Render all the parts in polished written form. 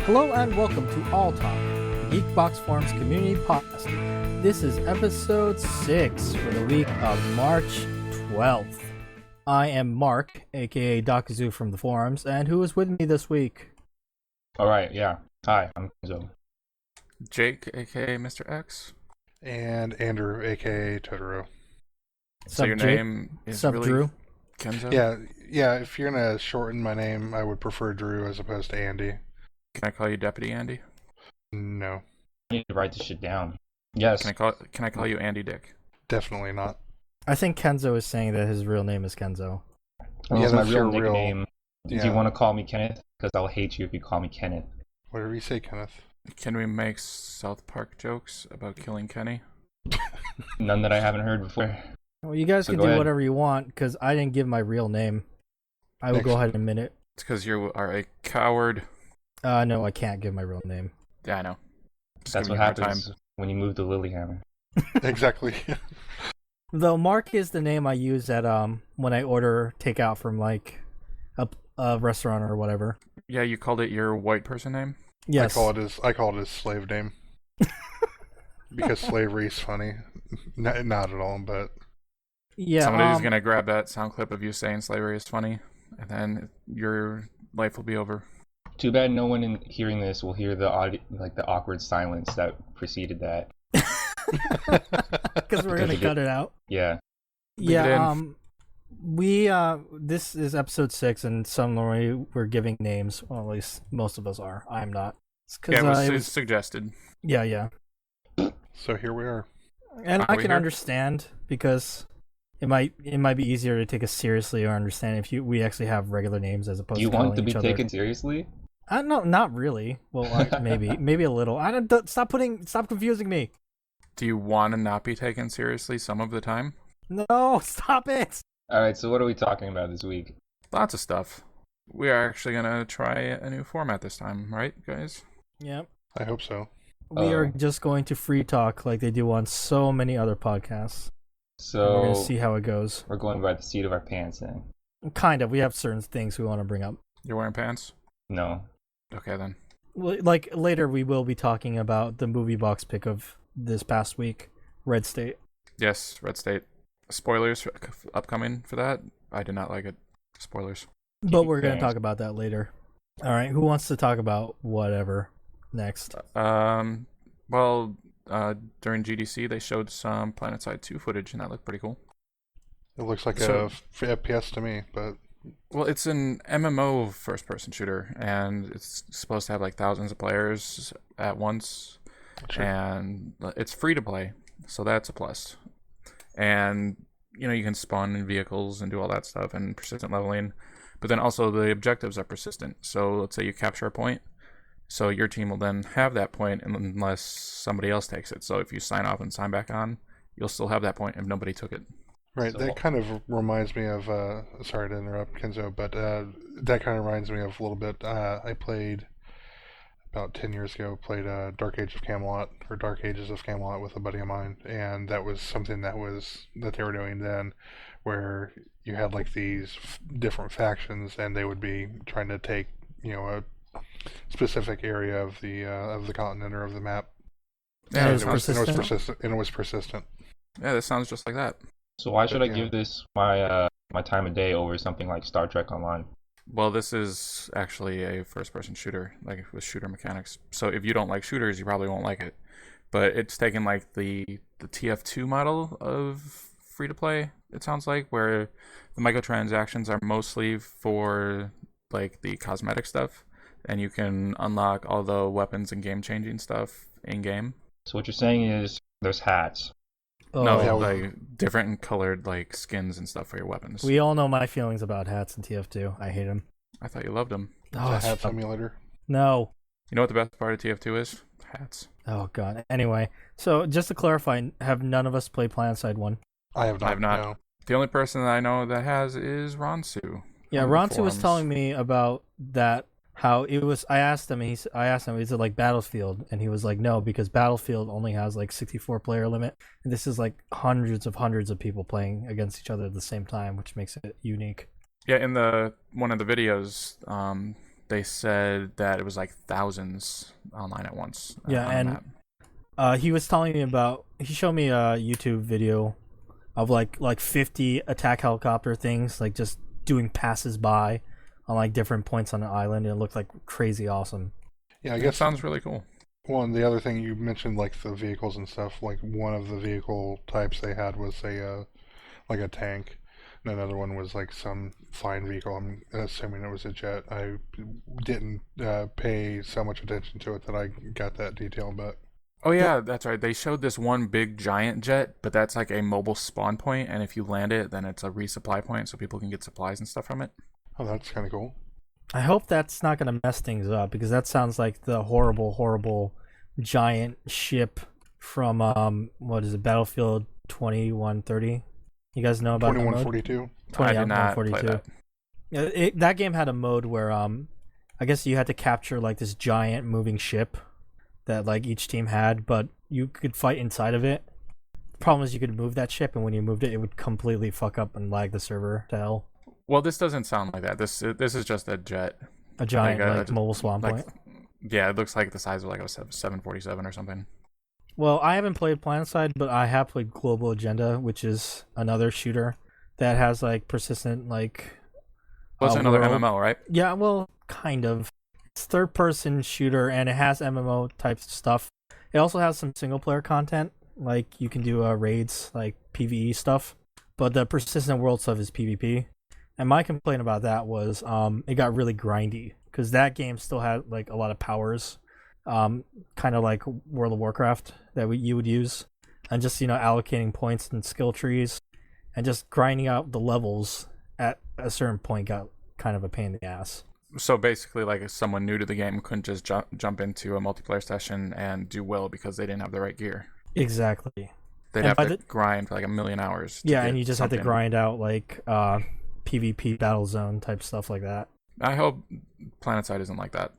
Hello and welcome to alltalk, the Geekbox Forums community podcast. This is episode 6 for the week of March 12th. I am Mark, aka Dakazu from the forums, and who is with me this week? Alright, yeah. Hi, I'm Kenzo. Jake, aka Mr. X. And Andrew, aka Totoro. So your name is really Drew? Kenzo? Yeah, if you're gonna shorten my name, I would prefer Drew as opposed to Andy. Can I call you Deputy Andy? No, I need to write this shit down. Yes. Can I call you Andy Dick? definitely not. I think Kenzo is saying that his real name is Kenzo. Well, Yeah, that's my that's real your real- nickname. Do yeah. you want to call me Kenneth? Because I'll hate you if you call me Kenneth. Whatever you say, Kenneth. Can we make South Park jokes about killing Kenny? None that I haven't heard before. Well, you guys So can go do ahead. whatever you want, because I didn't give my real name. I will go Next. ahead and admit it. It's because you are a coward. No, I can't give my real name. Yeah, I know. Just That's giving what you a hard happens when you move to Lilyhammer. Exactly. Though Mark is the name I use at when I order takeout from like a restaurant or whatever. Yeah, you called it your white person name? Yes. I call it his slave name. Because slavery is funny. Not at all, but Yeah. Somebody's going to grab that sound clip of you saying slavery is funny, and then your life will be over. Too bad no one in hearing this will hear the the awkward silence that preceded that. Because we're gonna cut it out. Yeah. Leave it Yeah. in. We this is episode 6, and suddenly we're giving names. Well, at least most of us are. I'm not. It's 'cause, Yeah, it it was suggested. yeah. so here we are. And Are I we can here? understand because it might be easier to take us seriously or understand if we actually have regular names as opposed Do you to want calling to be each other. taken seriously? No, not really. Well, maybe a little. Stop confusing me. Do you want to not be taken seriously some of the time? No, stop it. Alright, so what are we talking about this week? Lots of stuff. We are actually going to try a new format this time, right, guys? Yep. I hope so. We are Oh. just going to free talk like they do on so many other podcasts. So We're gonna see how it goes. we're going by the seat of our pants then. Kind of. We have certain things we want to bring up. You're wearing pants? No. Okay, then. Like later, we will be talking about the movie box pick of this past week, Red State. Yes, Red State. Spoilers upcoming for that. I did not like it. Spoilers. But it we're going to going. talk about that later. All right, who wants to talk about whatever next? Well, during GDC, they showed some PlanetSide 2 footage, and that looked pretty cool. It looks like So- a FPS to me, but Well, it's an MMO first-person shooter, and it's supposed to have like thousands of players at once, sure. and it's free to play, so that's a plus. And you can spawn in vehicles and do all that stuff and persistent leveling, but then also the objectives are persistent. So let's say you capture a point, so your team will then have that point unless somebody else takes it. So if you sign off and sign back on, you'll still have that point if nobody took it. Right, So- that kind of reminds me of, sorry to interrupt, Kenzo, but that kind of reminds me of a little bit, I played, about 10 years ago, played Dark Age of Camelot, or Dark Ages of Camelot with a buddy of mine, and that was something that they were doing then, where you had like these different factions, and they would be trying to take, a specific area of the continent or of the map. Yeah, and it's it was persistent? persistent. And it was persistent. Yeah, that sounds just like that. So why should I Yeah. give this my time of day over something like Star Trek Online? Well, this is actually a first-person shooter, like with shooter mechanics. So if you don't like shooters, you probably won't like it. But it's taken like the TF2 model of free-to-play, it sounds like, where the microtransactions are mostly for like the cosmetic stuff, and you can unlock all the weapons and game-changing stuff in-game. So what you're saying is there's hats. Oh, No, yeah, like different and colored like skins and stuff for your weapons. we all know my feelings about hats in TF2. I hate them. I thought you loved them. It's Oh, a hat shut up. simulator. No. You know what the best part of TF2 is? Hats. Oh god. Anyway, so just to clarify, have none of us played PlanetSide 1? I have not. I have not. No. The only person that I know that has is Ronsu. Yeah, on the Ronsu was forums. telling me about that. How it was. I asked him. Is it like Battlefield? And he was like, no, because Battlefield only has like 64 player limit, and this is like hundreds of people playing against each other at the same time, which makes it unique. Yeah, in the one of the videos, they said that it was like thousands online at once. Yeah, on the and map. he was telling me about. He showed me a YouTube video of like 50 attack helicopter things, like just doing passes by on like different points on the island. And it looked like crazy awesome. Yeah, I It guess sounds really cool. well, and the other thing you mentioned, like the vehicles and stuff, like one of the vehicle types they had was like a tank, and another one was like some flying vehicle. I'm assuming it was a jet. I didn't pay so much attention to it that I got that detail, but Oh yeah, that's right. They showed this one big giant jet, but that's like a mobile spawn point, and if you land it, then it's a resupply point, so people can get supplies and stuff from it. oh, that's kind of cool. I hope that's not going to mess things up because that sounds like the horrible giant ship from what is it, Battlefield 2130. You guys know about that mode? 2142. I did not play 2142. that. Yeah, that game had a mode where I guess you had to capture like this giant moving ship that like each team had, but you could fight inside of it. The problem is you could move that ship, and when you moved it, it would completely fuck up and lag the server to hell. Well, this doesn't sound like that. This is just a jet. A giant Like, mobile spawn point. Yeah, it looks like the size of like a 747 or something. Well, I haven't played PlanetSide, but I have played Global Agenda, which is another shooter that has like persistent like. Well, it's another world. MMO, right? Yeah, well, kind of. It's third-person shooter, and it has MMO type stuff. It also has some single-player content, like you can do raids, like PvE stuff. But the persistent world stuff is PvP. And my complaint about that was it got really grindy because that game still had like a lot of powers, kind of like World of Warcraft that you would use, and just allocating points and skill trees, and just grinding out the levels at a certain point got kind of a pain in the ass. So basically, like someone new to the game couldn't just jump into a multiplayer session and do well because they didn't have the right gear. Exactly. They'd And have to grind for like 1,000,000 hours. Yeah, and you just have to something. grind out like PvP battle zone type stuff like that. I hope PlanetSide isn't like that.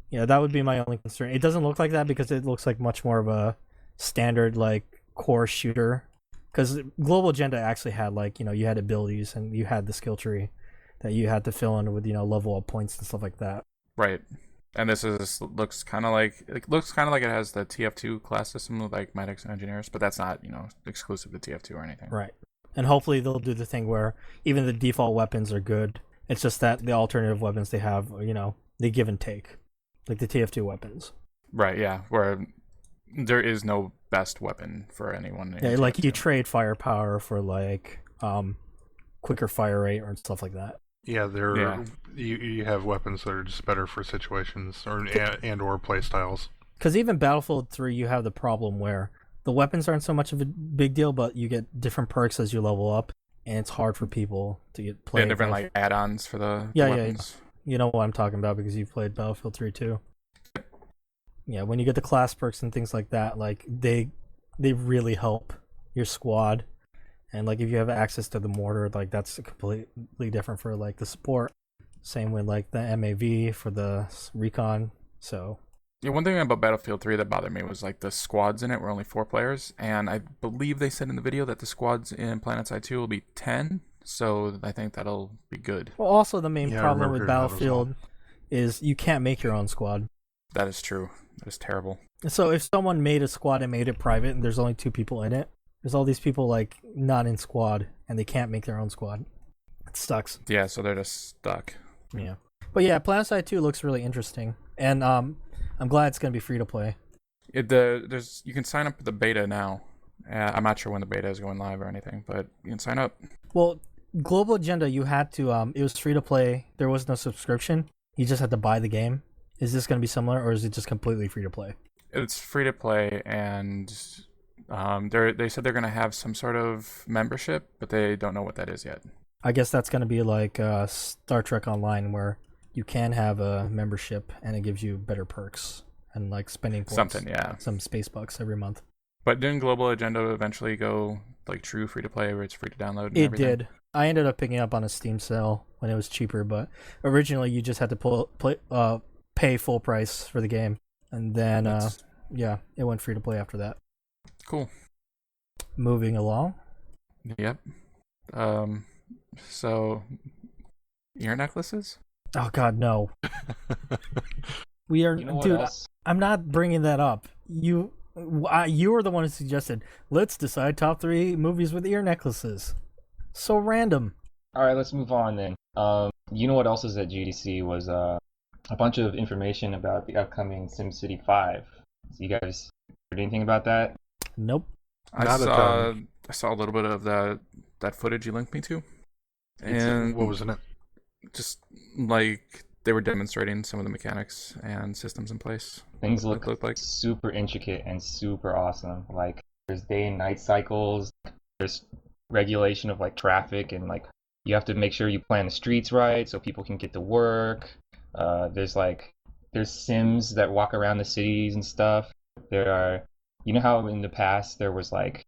Yeah, that would be my only concern. It doesn't look like that because it looks like much more of a standard like core shooter. Because Global Agenda actually had like you had abilities and you had the skill tree that you had to fill in with level up points and stuff like that. Right. And this looks kind of like it has the TF2 class system with like medics and engineers, but that's not exclusive to TF2 or anything. Right. And hopefully they'll do the thing where even the default weapons are good. It's just that the alternative weapons they have, they give and take, like the TF2 weapons. Right. Yeah. Where there is no best weapon for anyone. Yeah, like you trade firepower for like quicker fire rate or stuff like that. Yeah, you have weapons that are just better for situations or play styles. Because even Battlefield 3, you have the problem where the weapons aren't so much of a big deal, but you get different perks as you level up, and it's hard for people to get play. Different like add-ons for the weapons. Yeah. You know what I'm talking about because you've played Battlefield 3 too. Yeah, when you get the class perks and things like that, like they really help your squad. And like if you have access to the mortar, like that's completely different for like the support. Same with like the MAV for the recon. So yeah, one thing about Battlefield 3 that bothered me was like the squads in it were only 4 players, and I believe they said in the video that the squads in PlanetSide 2 will be 10. So I think that'll be good. Well, also the main Yeah, I problem remember with hearing that as Battlefield is you can't make your own squad. That is true. That is terrible. So if someone made a squad and made it private and there's only 2 people in it, there's all these people like not in squad and they can't make their own squad. It sucks. Yeah, so they're just stuck. Yeah. But yeah, PlanetSide 2 looks really interesting. And I'm glad it's going to be free to play. You can sign up for the beta now. I'm not sure when the beta is going live or anything, but you can sign up. Well, Global Agenda, you had to it was free to play. There was no subscription. You just had to buy the game. Is this going to be similar or is it just completely free to play? It's free to play, and they said they're going to have some sort of membership, but they don't know what that is yet. I guess that's going to be like Star Trek Online, where you can have a membership and it gives you better perks and like spending points, Something, yeah. some space bucks every month. But didn't Global Agenda eventually go like true free to play, where it's free to download? And It everything? did. I ended up picking it up on a Steam sale when it was cheaper, but originally you just had to pay full price for the game, and then it went free to play after that. Cool. Moving along. Yep. So ear necklaces? Oh God, no. We are, You know what dude. else? I'm not bringing that up. You were the one who suggested let's decide top 3 movies with ear necklaces. So random. All right, let's move on then. You know what else is at GDC was a bunch of information about the upcoming SimCity 5. So you guys heard anything about that? Nope. Not a ton. I saw a little bit of that footage you linked me to, and What was in it? just like they were demonstrating some of the mechanics and systems in place. Things What it look looked like. super intricate and super awesome. Like there's day and night cycles, there's regulation of like traffic and like you have to make sure you plan the streets right so people can get to work. There's Sims that walk around the cities and stuff. There are, you know how in the past there was like,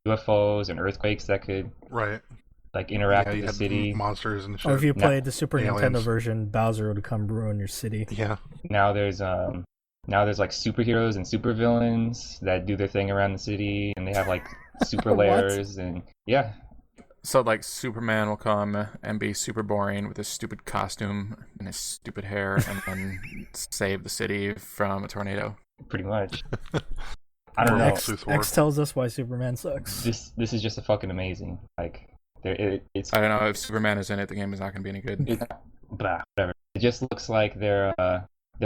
UFOs and earthquakes that could Right. like interact Yeah, with you the had city. monsters and shit. Or if you No. played the Super Aliens. Nintendo version, Bowser would come ruin your city. Yeah. Now there's like superheroes and supervillains that do their thing around the city and they have like super What? layers and yeah. So like Superman will come and be super boring with his stupid costume and his stupid hair, and then save the city from a tornado. Pretty much. I don't Or know. Lex Luthor. X tells us why Superman sucks. This is just a fucking amazing. Like it's I don't know if Superman is in it, the game is not going to be any good. blah, whatever. It just looks like they're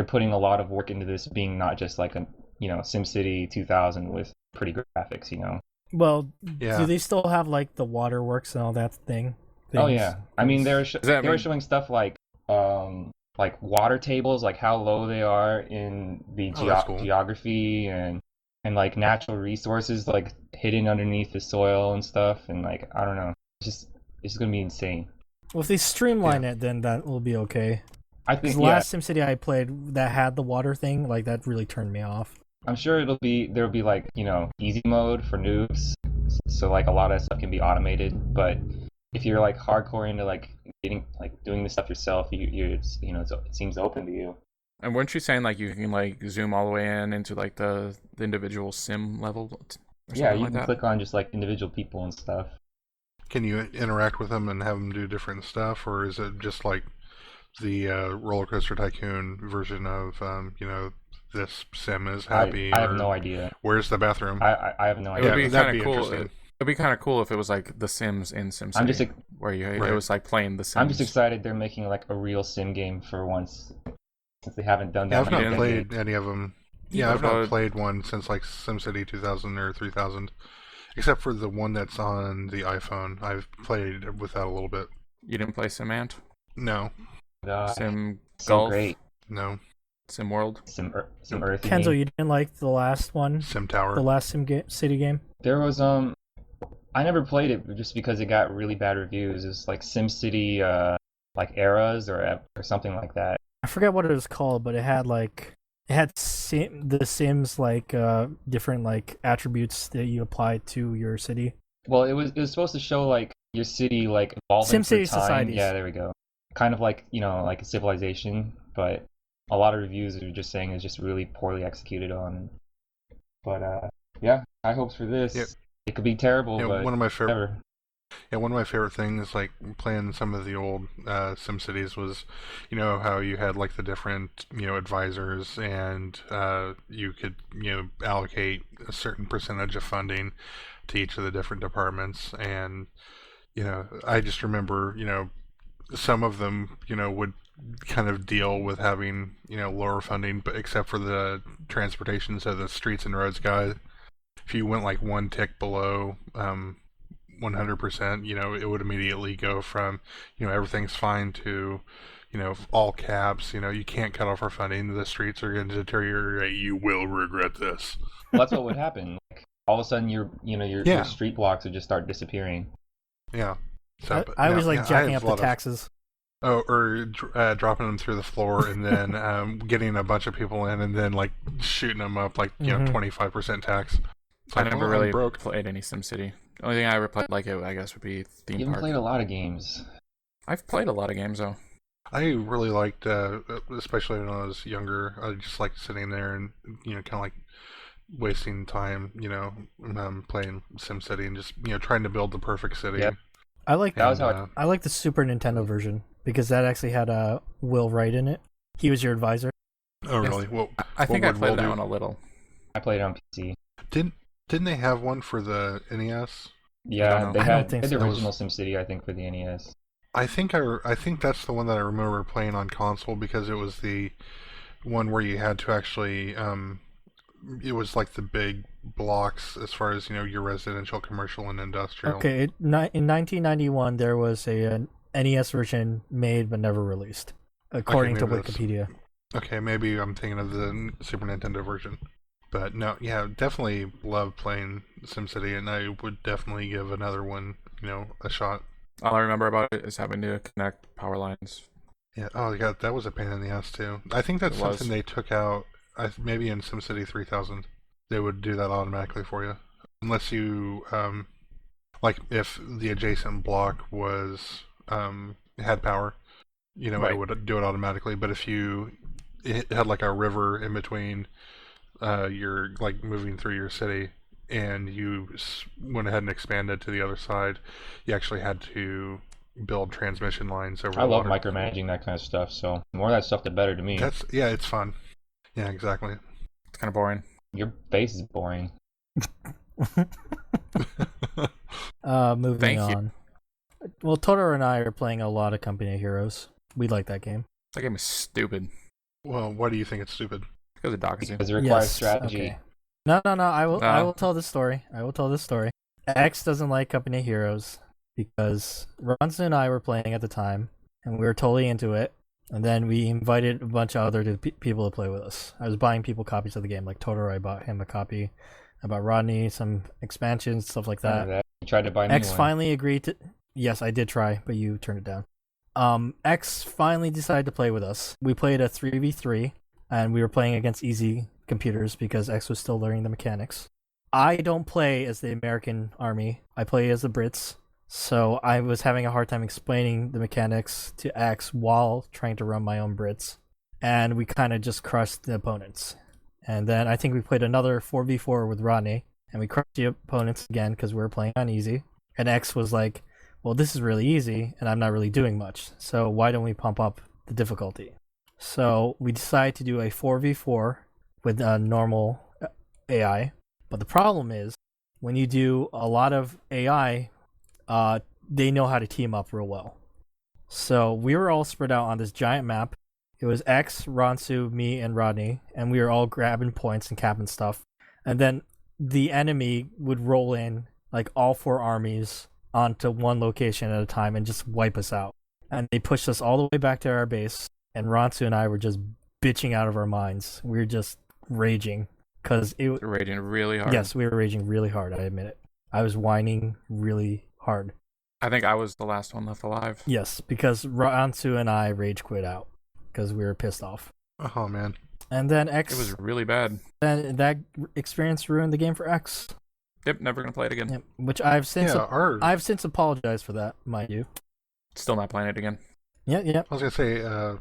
putting a lot of work into this being not just like a SimCity 2000 with pretty graphics. Well, Yeah. do they still have like the waterworks and all that thing? Oh Things? yeah. I mean they were that they were mean- showing stuff like water tables, like how low they are in the Oh, that's cool. geography and like natural resources like hidden underneath the soil and stuff and like I don't know. It's gonna be insane. Well, if they streamline it, then that will be okay. I Because think the last SimCity I played that had the water thing, like that really turned me off. I'm sure there'll be like, easy mode for noobs. So like a lot of stuff can be automated, but if you're like hardcore into like getting like doing this stuff yourself, it seems open to you. And weren't you saying like you can like zoom all the way into like the individual sim level? Or Yeah, something you like can that? click on just like individual people and stuff. Can you interact with them and have them do different stuff, or is it just like the Roller Coaster Tycoon version of this sim is happy? I have or no idea. Where's the bathroom? I have no It would idea. be that'd kind be of cool. interesting. It'd be kind of cool if it was like The Sims in SimCity, I'm just where it Right. was like playing The Sims. I'm just excited they're making like a real sim game for once, since they haven't done Yeah, that. I've in a not decade. played any of them. Yeah, Yeah, I've not but- played one since like SimCity 2000 or 3000, except for the one that's on the iPhone. I've played with that a little bit. You didn't play Sim Ant, Uh, Sim so Golf, great. No. Sim World. Some earthy. Kenzo, game. you didn't like the last one, Sim Tower. the last City game? There was I never played it just because it got really bad reviews. It's like SimCity like eras or something like that. I forget what it was called, but it had the Sims like different like attributes that you applied to your city. Well, it was supposed to show like your city like evolving through SimCity time. societies. Yeah, there we go. Kind of like like a civilization, but a lot of reviews are just saying it's just really poorly executed on. But yeah, high hopes for this. Yep. It could be terrible, Yeah, but one of my favorite. whatever. Yeah, one of my favorite things, like playing some of the old SimCities, was, how you had like the different, advisors, and you could, allocate a certain percentage of funding to each of the different departments, and I just remember, some of them, would kind of deal with having, lower funding, but except for the transportation, so the streets and roads guy, if you went like one tick below 100%, it would immediately go from, everything's fine to, all caps, you can't cut off our funding, the streets are going to deteriorate, you will regret this. Well, that's what would happen. Like, all of a sudden, your street blocks would just start disappearing. Yeah. So, but, I always yeah, like I jacking have up a the lot of- taxes. or dropping them through the floor and then getting a bunch of people in and then like shooting them up like, 25% tax. It's I like, never well, really I'm broke. played any SimCity. The only thing I ever played like it, I guess, would be You Theme haven't Park. played a lot of games. I've played a lot of games though. I really liked, especially when I was younger, I just liked sitting there and, kind of like wasting time, playing SimCity and just, trying to build the perfect city. Yep. I like That was And, how I like the Super Nintendo version. because that actually had Will Wright in it. He was your advisor. Oh, Yes. really? Well, I think I what would played Will that do? one a little. I played it on PC. Didn't they have one for the NES? Yeah, know. they I don't had think the so. original SimCity, I think, for the NES. I think that's the one that I remember playing on console because it was the one where you had to actually it was like the big blocks as far as your residential, commercial, and industrial. Okay, in 1991 there was a NES version made but never released, according to maybe that's- Wikipedia. Okay, maybe I'm thinking of the Super Nintendo version. But no, yeah, definitely love playing SimCity, and I would definitely give another one, a shot. All I remember about it is having to connect power lines. Yeah. Oh, yeah, that was a pain in the ass too. I think that's It was. something they took out. Maybe in SimCity 3000, they would do that automatically for you, unless you like if the adjacent block was had power, Right. it would do it automatically. But if it had like a river in between, you're like moving through your city, and you went ahead and expanded to the other side, you actually had to build transmission lines over I love water. micromanaging that kind of stuff, so the more of that stuff, the better to me. It's fun. Yeah, exactly. It's kind of boring. Your face is boring. Moving Thank you. on. Well, Totoro and I are playing a lot of Company of Heroes. We like that game. That game is stupid Well, why do you think it's stupid? because of Dakazu. Because it requires Yes, strategy. okay. No. I will No. tell this story. X doesn't like Company of Heroes because Ronson and I were playing at the time, and we were totally into it. And then we invited a bunch of other people to play with us. I was buying people copies of the game, like Totoro. I bought him a copy. I bought Rodney some expansions, stuff like that. Remember that? You tried to buy me X one. finally agreed to. Yes, I did try, but you turned it down. X finally decided to play with us. We played a 3v3, and we were playing against easy computers because X was still learning the mechanics. I don't play as the American army. I play as the Brits. So I was having a hard time explaining the mechanics to X while trying to run my own Brits. And we kind of just crushed the opponents. And then I think we played another 4v4 with Rodney, and we crushed the opponents again because we were playing on easy. And X was like, well, this is really easy, and I'm not really doing much. So why don't we pump up the difficulty? So we decided to do a 4v4 with a normal AI. But the problem is, when you do a lot of AI, they know how to team up real well. So we were all spread out on this giant map. It was X, Ronsu, me, and Rodney, and we were all grabbing points and capping stuff. And then the enemy would roll in, like all four armies, onto one location at a time and just wipe us out. And they pushed us all the way back to our base, and Ronsu and I were just bitching out of our minds. We were just raging. Because They're raging really hard. Yes, we were raging really hard, I admit it. I was whining really hard. I think I was the last one left alive. Yes, because Ransu and I rage quit out because we were pissed off. Oh man. And then X, It was really bad. then that experience ruined the game for X. Yep, never gonna play it again. Yep, which I've since I've since apologized for that, mind you. Still not playing it again. Yeah. I was gonna say,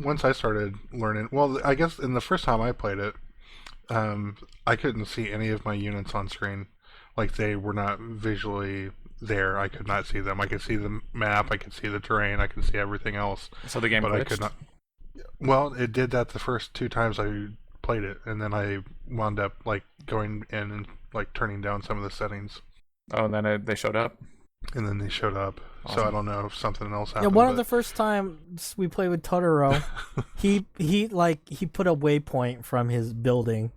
once I started learning, well, I guess in the first time I played it, I couldn't see any of my units on screen. Like they were not visually there. I could not see them. I could see the map. I could see the terrain. I could see everything else. So the game But glitched. I could not. Well, it did that the first two times I played it, and then I wound up like going in and like turning down some of the settings, Oh, and then they showed up. and then they showed up. So I Awesome. don't know if something else Yeah, happened. one of but- the first times we played with Totoro, he put a waypoint from his building,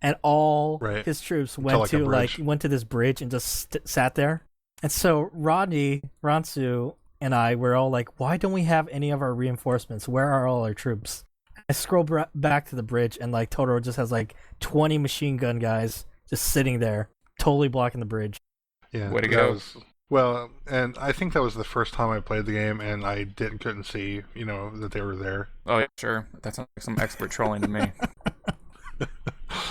and all Right. his troops To, went like, a to bridge. went to this bridge and just sat there. And so Rodney, Ransu, and I were all like, "Why don't we have any of our reinforcements? Where are all our troops?" I scroll back to the bridge, and like Totoro just has like 20 machine gun guys just sitting there, totally blocking the bridge. Yeah, Way to that go. Well, and I think that was the first time I played the game, and I couldn't see, that they were there. Oh yeah, sure. That sounds like some expert trolling to me.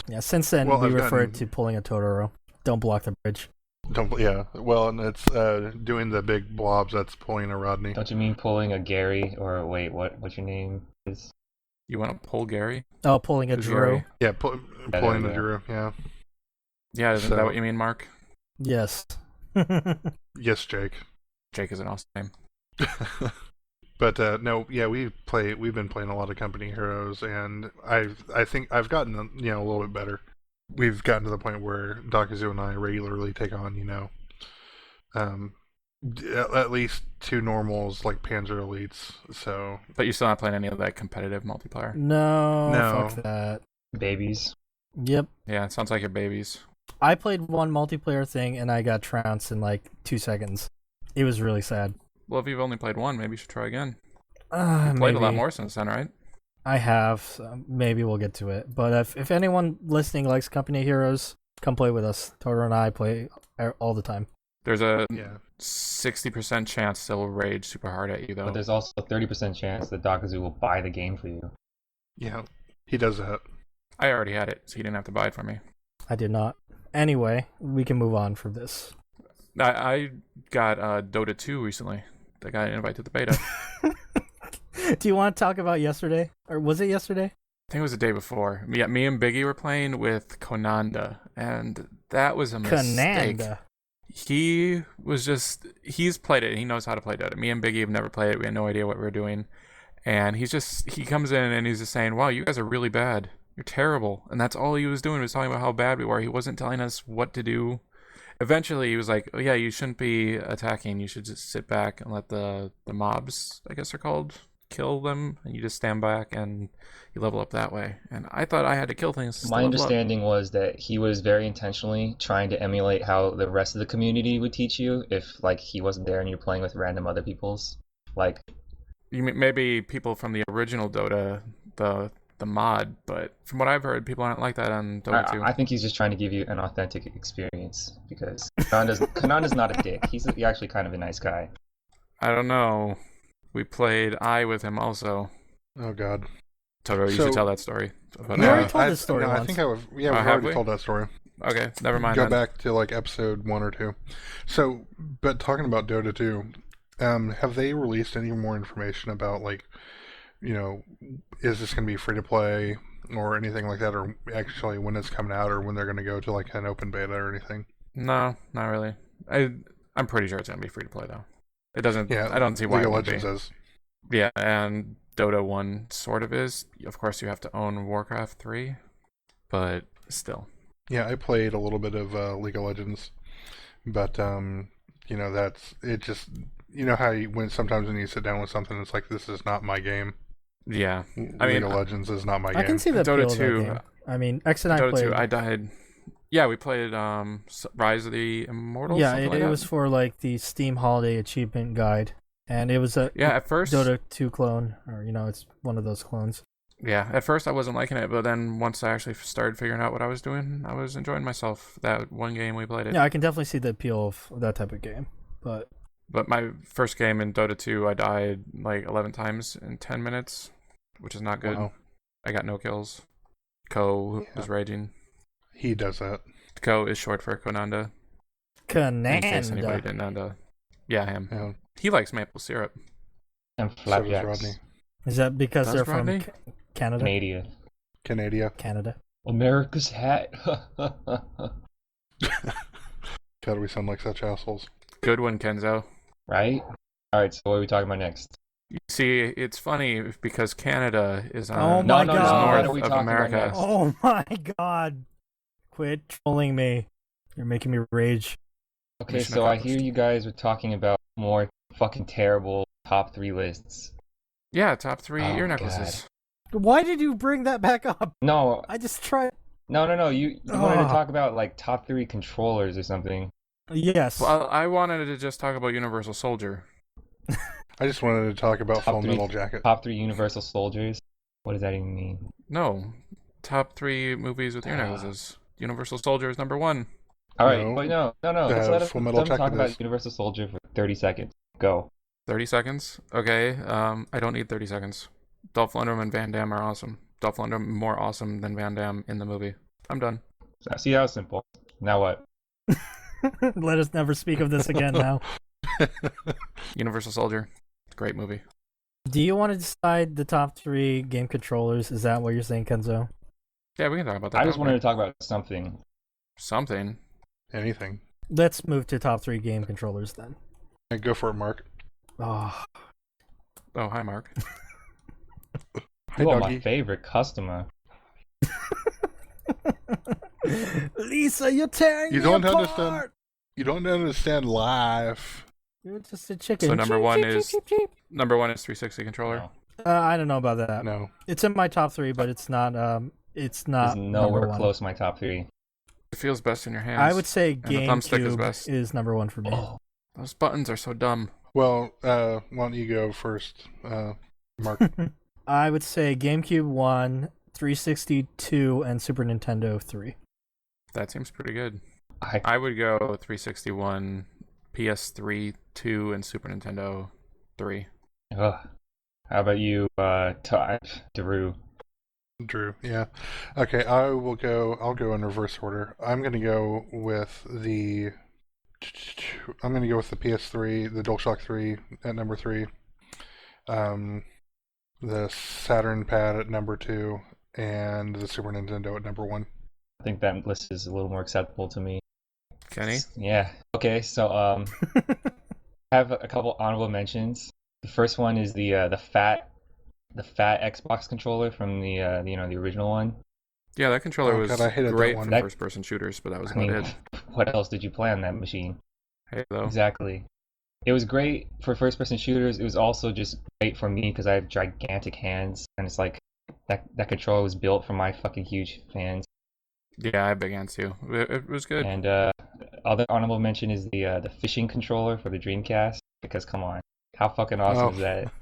Yeah, since then Well, we I've referred gotten- to pulling a Totoro. Don't block the bridge. Yeah. Well, and it's doing the big blobs. That's pulling a Rodney. Don't you mean pulling a Gary? Or wait, what's your name? Is You want to pull Gary? Oh, pulling a Who's Drew. Gary? Yeah, there pulling we the go. Drew. Yeah. Yeah, isn't So- that what you mean, Mark? Yes. Yes, Jake. Jake is an awesome name. But no, yeah, we've been playing a lot of Company Heroes, and I think I've gotten a little bit better. We've gotten to the point where Dakazu and I regularly take on um, at least two normals like Panzer Elites. So, But you're still not playing any of that competitive multiplayer. No, fuck that. Babies. Yep. Yeah, it sounds like your babies. I played one multiplayer thing and I got trounced in like 2 seconds. It was really sad. Well, if you've only played one, maybe you should try again. You played Maybe. a lot more since then, right? I have. So maybe we'll get to it. But if anyone listening likes Company Heroes, come play with us. Toro and I play all the time. There's a yeah. 60% chance they'll rage super hard at you, though. But there's also a 30% chance that Dakazu will buy the game for you. Yeah, he does that. I already had it, so he didn't have to buy it for me. I did not. Anyway, we can move on from this. I got Dota 2 recently. I got an invite to the beta. Do you want to talk about yesterday? Or was it yesterday? I think it was the day before. Yeah, me and Biggie were playing with Konanda, and that was a mistake. Kananda. He's played it. He knows how to play Dota. Me and Biggie have never played it. We had no idea what we were doing. And he comes in and he's just saying, wow, you guys are really bad. You're terrible. And that's all he was doing, was talking about how bad we were. He wasn't telling us what to do. Eventually, he was like, oh, yeah, you shouldn't be attacking. You should just sit back and let the mobs, I guess they're called, kill them. And you just stand back and you level up that way. And I thought I had to kill things. My understanding was that he was very intentionally trying to emulate how the rest of the community would teach you if, like, he wasn't there and you're playing with random other people's. Like, you maybe people from the original Dota, the mod, but from what I've heard, people aren't like that on Dota 2. I think he's just trying to give you an authentic experience because Kananda's not a dick. He's actually kind of a nice guy. I don't know. We played with him also. Oh God. Totoro, you should tell that story. We already told this story no, once. I think we've have already we? told that story. Okay, never mind. Go then. back to like episode 1 or 2. So, but talking about Dota 2, have they released any more information about like, is this going to be free to play or anything like that, or actually when it's coming out, or when they're going to go to like an open beta or anything? No, not really. I'm pretty sure it's going to be free to play though. It doesn't. Yeah, I don't see why League it of would Legends be. is. Yeah, and Dota 1 sort of is. Of course, you have to own Warcraft 3, but still. Yeah, I played a little bit of League of Legends, but that's it. Just how sometimes when you sit down with something, it's like, this is not my game. Yeah, League of Legends is not my game. I can see the Dota appeal of 2. that game. I mean, X and I Dota played. 2, I died. Yeah, we played Rise of the Immortals. Yeah, something it like was that. for like the Steam Holiday Achievement Guide, and it was a At first Dota 2 clone, or it's one of those clones. Yeah, at first I wasn't liking it, but then once I actually started figuring out what I was doing, I was enjoying myself. That one game we played it. Yeah, I can definitely see the appeal of that type of game, but my first game in Dota 2, I died like 11 times in 10 minutes, which is not good. Wow. I got no kills. Ko was raging. He does that. Ko is short for Konanda. In case anybody Kananda. didn't know. Yeah, him. Yeah. He likes maple syrup. And So does flapjacks. Rodney. Is that because Does they're Rodney? from Canada? Canada. Canada. America's hat. God, we sound like such assholes. Good one, Kenzo. Right? Alright, so what are we talking about next? You see, it's funny because Canada is Oh on my no, God. what are north we of talking about America. next? Oh my God! Quit trolling me. You're making me rage. Okay, Mission so I accomplished. hear you guys were talking about more fucking terrible top 3 lists. Yeah, top 3 Oh, ear necklaces. Why did you bring that back up? No, I just tried. no. You wanted to Ugh. talk about like top 3 controllers or something. Yes. Well, I wanted to just talk about Universal Soldier. I just wanted to talk about Top Full 3 Metal Jacket. Top 3 Universal Soldiers. What does that even mean? No, top 3 movies with ear necklaces. Universal Soldier is number 1. Alright, No. wait, no. Let's let us Full Metal let them talk Jacket about is- Universal Soldier for 30 seconds. Go. 30 seconds? Okay, I don't need 30 seconds. Dolph Lundgren and Van Damme are awesome. Dolph Lundgren more awesome than Van Damme in the movie. I'm done. See, that was simple. Now what? Let us never speak of this again now. Universal Soldier, great movie. Do you want to decide the top 3 game controllers? Is that what you're saying, Kenzo? Yeah, we can talk about that. I just don't wanted we? to talk about something. Something. Anything. Let's move to top 3 game controllers then. Hey, go for it, Mark. Oh. Oh, hi, Mark. Hi, You are doggy. my favorite customer. Lisa, you're tearing You me don't apart. understand. You don't understand life. You're just a chicken. So number Cheep, one cheep, is cheep, cheep, cheep. 360 controller. No, I don't know about that. No. It's in my top 3, but it's not. It's it's not nowhere number 1. close to my top 3. It feels best in your hands. I would say And the thumbstick is GameCube best. is number 1 for me. Oh, Those buttons are so dumb. Well, why don't you go first, Mark? I would say GameCube 1, 360 2, and Super Nintendo 3. That seems pretty good. I I would go 361, PS3 2, and Super Nintendo 3. ugh. How about you, Drew? Drew, yeah. Okay, I'll go in reverse order. I'm gonna go with the PS3, the DualShock 3 at number 3. The Saturn pad at number 2, and the Super Nintendo at number 1. I think that list is a little more acceptable to me. Kenny? Yeah. Okay, so I have a couple honorable mentions. The first one is the fat Xbox controller from the the original one. Yeah, that controller Oh, was God, I hated that great one. for first-person shooters, but that was I about mean, it. what else did you play on that machine? Halo. Exactly. It was great for first-person shooters. It was also just great for me because I have gigantic hands, and it's like that controller was built for my fucking huge hands. Yeah, I have big hands too. It was good. And other honorable mention is the fishing controller for the Dreamcast, because come on, how fucking awesome is that?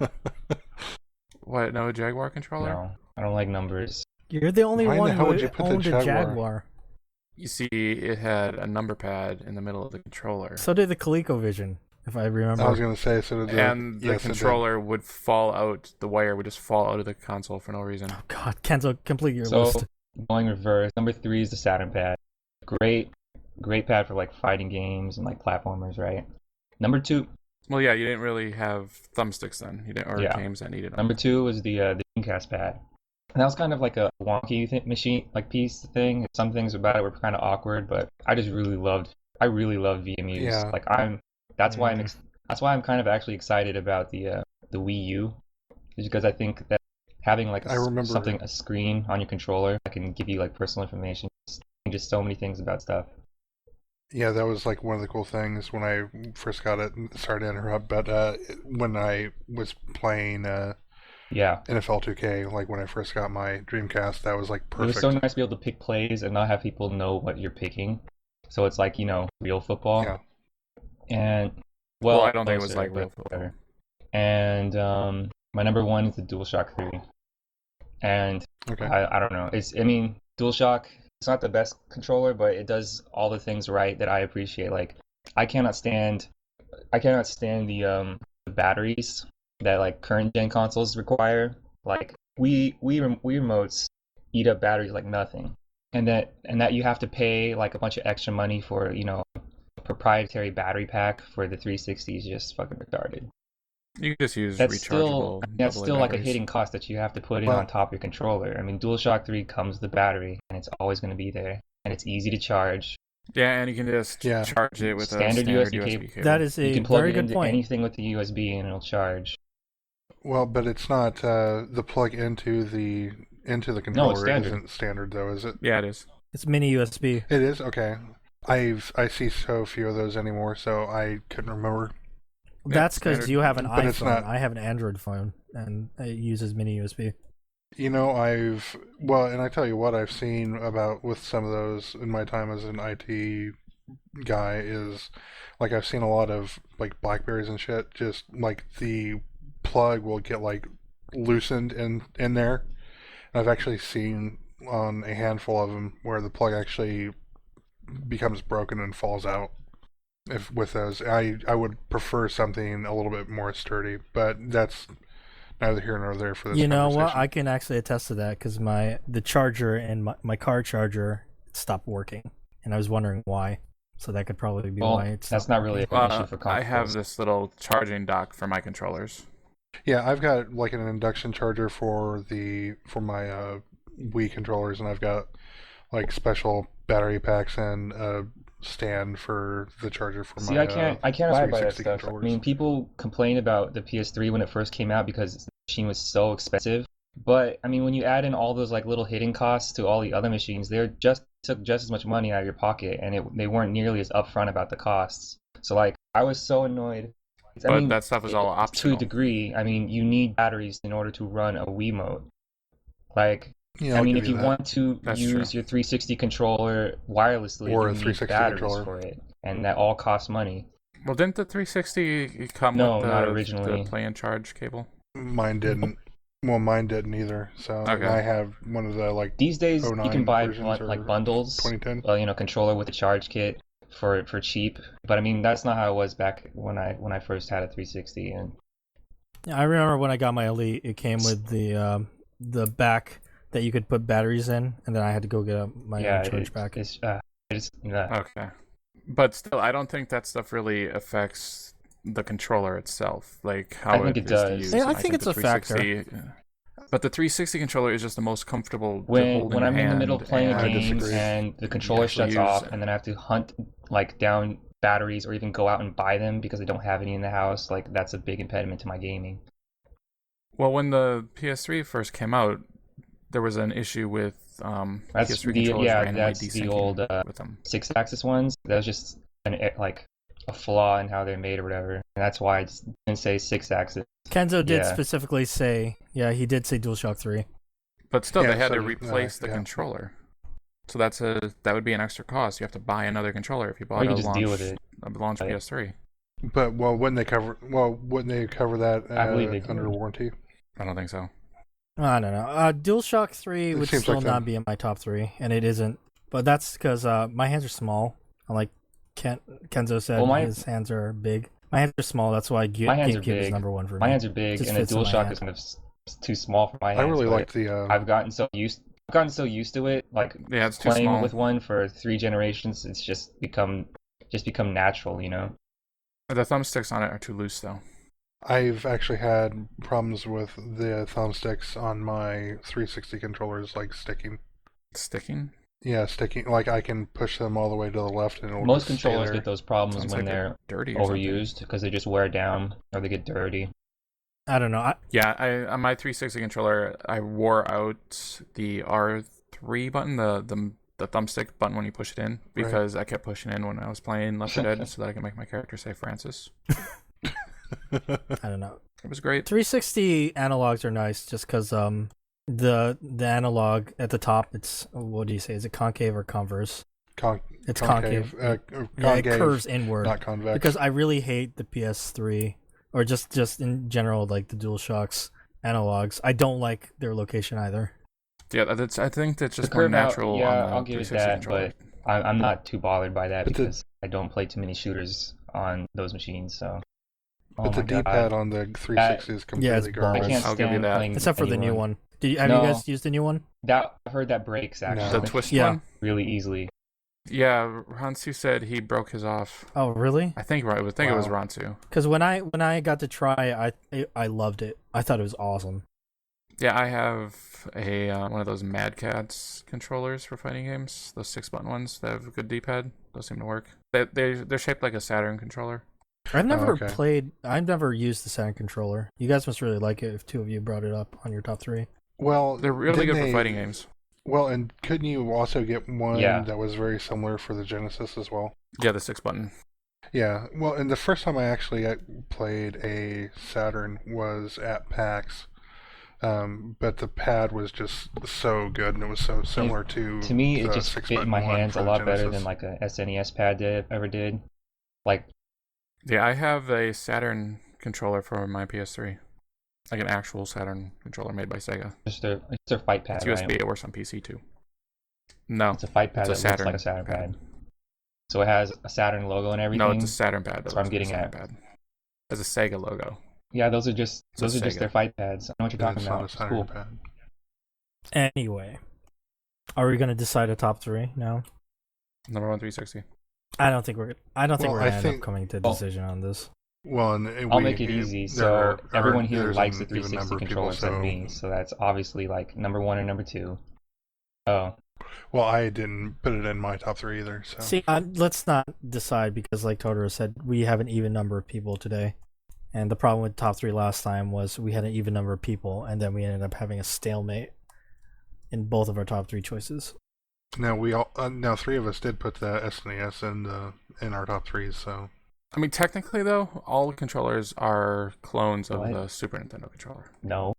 What? No Jaguar controller? No, I don't like numbers. You're the only Why in the one hell who would you put the owned a Jaguar? Jaguar. You see, it had a number pad in the middle of the controller. So did the ColecoVision, if I remember. I was gonna say, so did the, And the yes, it did. controller would fall out, the wire would just fall out of the console for no reason. Oh God, Kenzo, complete your So list. going reverse, number 3 is the Saturn pad. Great pad for like fighting games and like platformers, right? Number 2, Well, yeah, you didn't really have thumbsticks then, or Yeah. games that needed them. number 2 was the Dreamcast pad. And that was kind of like a wonky machine, like piece thing. Some things about it were kind of awkward, but I really loved VMUs. Yeah. Like that's why I'm kind of actually excited about the Wii U, is because I think that having like I remember- a screen on your controller that can give you like personal information, just so many things about stuff. Yeah, that was like one of the cool things when I first got it. Sorry to interrupt, but when I was playing Yeah. NFL 2K, like when I first got my Dreamcast, that was like It was perfect. so nice to be able to pick plays and not have people know what you're picking. So it's like, real football. Yeah. And Well, I don't think it was closer, like real but football. better. And my number 1 is the DualShock 3. And Okay. I don't know. DualShock, it's not the best controller, but it does all the things right that I appreciate. Like I cannot stand the batteries that like current gen consoles require. Like Wii remotes eat up batteries like nothing. And that you have to pay like a bunch of extra money for, a proprietary battery pack for the 360 is just fucking retarded. You can just use That's still rechargeable. that's AA still like a batteries. hidden cost that you have to put in Well- on top of your controller. DualShock 3 comes with the battery, and it's always going to be there, and it's easy to charge. Yeah, and you can just Yeah. charge it with Standard a USB standard USB cable. cable. That is You a can plug very it good into point. anything with the USB, and it'll charge. Well, but it's not the plug into the controller standard. isn't standard though, is it? Yeah, it is. It's mini USB. It is okay. I see so few of those anymore, so I couldn't remember. That's because standard. you have an But it's iPhone. not- I have an Android phone, and it uses mini USB. And I tell you what I've seen about with some of those in my time as an IT guy is like I've seen a lot of like Blackberries and shit. Just like the plug will get like loosened in there. And I've actually seen on a handful of them where the plug actually becomes broken and falls out. If with those, I would prefer something a little bit more sturdy, but that's neither here nor there for this. You know what? conversation. I can actually attest to that because the charger and my car charger stopped working, and I was wondering why. So that could probably be Well, why it's that's not really an issue for I consoles. have this little charging dock for my controllers. Yeah, I've got like an induction charger for my Wii controllers, and I've got like special battery packs and a stand for the charger for See, my I can't abide by that 360 stuff. I controllers. mean, people complained about the PS3 when it first came out because the machine was so expensive. But I mean, when you add in all those like little hidden costs to all the other machines, they took just as much money out of your pocket, and they weren't nearly as upfront about the costs. So like, I was so annoyed. I But mean, that stuff is all to a optional. degree. I mean, you need batteries in order to run a Wiimote. Like, Yeah, I I'll mean, give if you you that. want to That's use true. your 360 controller wirelessly, Or you a need 360 batteries controller. for it, and that all costs money. Well, didn't the 360 come No, with not the originally. play and charge cable? Mine didn't. Well, mine didn't either. So and Okay. I have one of the like These days, you 09 can buy versions or like bundles, 2010. controller with a charge kit for cheap. But I mean, that's not how it was back when I first had a 360. And I remember when I got my Elite, it came with the back that you could put batteries in, and then I had to go get my yeah, own charge back. it's Okay. But still, I don't think that stuff really affects the controller itself, like how I think it is does. to use. Yeah, I And think it's the a factor. 360 But the 360 controller is just the most comfortable to when hold when in I'm your in the hand. middle of playing a I game disagree. and the controller actually shuts off, and then I have to hunt like down batteries or even go out and buy them because I don't have any in the house, like that's a big impediment to my gaming. Well, when the PS3 first came out, there was an issue with That's PS3 the controllers randomly that's the desyncing old with them. 6-axis ones. That was just like a flaw in how they're made or whatever, and that's why I just didn't say 6-axis. Kenzo did Yeah. specifically say, yeah, he did say DualShock 3. But still, Yeah, they had so to did- replace the yeah. controller. So that would be an extra cost. You have to buy another controller if you Or bought you a could just deal with it. launch Right. PS3. But wouldn't they cover that I believe they under would. warranty? I don't think so. I don't know. DualShock 3 It would seems still like not them. be in my top 3, and it isn't. But that's because my hands are small. Like Kenzo said, Well, his hands are big. My hands are small. That's why My hands are GameCube is big. number one for me. My hands are big, Just and the fits in my DualShock hand. is kind of too small for my I hands. really but liked the. I've gotten so used to it, like Yeah, it's too playing small. with one for 3 generations. It's just become natural, you know. The thumbsticks on it are too loose, though. I've actually had problems with the thumbsticks on my 360 controllers, like sticking. Sticking? Yeah, sticking. Like I can push them all the way to the left, and it'll Most just stay controllers there. get those problems Sounds when like they're dirty or something. overused because they just wear down or they get dirty. I don't know. Yeah, on my 360 controller, I wore out the R3 button, the thumbstick button when you push it in, because I kept pushing in when I was playing Left 4 Dead so that I could make my character say Francis. I don't know. It was great. 360 analogs are nice just because the analog at the top, it's, what do you say? Is it concave or converse? It's concave. Yeah, it concave, curves inward. not convex. Because I really hate the PS3 or just in general, like the DualShocks analogs. I don't like their location either. Yeah, I think that's just The more curve out, natural yeah, on the I'll give it 360 that, controller. but I'm not too bothered by that But the- because I don't play too many shooters on those machines. So, But the my God. D-pad on the 360 is completely it's I garbage. garbage. can't I'll give you stand that. playing Except for the new anyone. one. Have you No. guys used the new one? That I've heard that breaks actually The twist Yeah. one? really easily. Yeah, Ransu said he broke his off. Oh, really? I think it was Wow. Ransu. Because when I got to try, I loved it. I thought it was awesome. Yeah, I have a one of those Mad Cats controllers for fighting games. Those 6-button ones that have a good D-pad. Those seem to work. They're shaped like a Saturn controller. I've never okay. I've never used the Saturn controller. You guys must really like it if two of you brought it up on your top 3. Well, They're really didn't good for they- fighting games. Well, and couldn't you also get one Yeah. that was very similar for the Genesis as well? Yeah, the 6-button. Yeah, well, and the first time I actually played a Saturn was at PAX, but the pad was just so good, and it was so similar to. To me, it the just fit in 6-button my one hands for a the lot better Genesis. than like a SNES pad ever did. Like, Yeah, I have a Saturn controller for my PS3. Like an actual Saturn controller made by Sega. just their fight pad. It's USB. Right? It works on PC too. No, It's a fight pad it's that a looks like a Saturn pad. So it has a Saturn logo and everything. no, it's a Saturn pad. That's that what I'm looks like a getting Saturn at. Pad. It's a Sega logo. Yeah, those are just It's a Sega. their fight pads. I know what you're And talking it's about. not a It's Saturn cool. pad. Anyway, are we gonna decide a top 3 now? Number 1 360. I don't think we're Well, gonna I end up think- coming to a Well, decision on this. Well, and I'll make it easy. there So are- everyone here there's likes the an even 360 number of controller people, except me. So that's obviously like number 1 or number 2. Oh, Well, I didn't put it in my top 3 either. So See, let's not decide because, like Totoro said, we have an even number of people today. And the problem with top 3 last time was we had an even number of people, and then we ended up having a stalemate in both of our top 3 choices. now now 3 of us did put the SNES in our top 3s. So I mean, technically though, all controllers are clones of What? the Super Nintendo controller. No.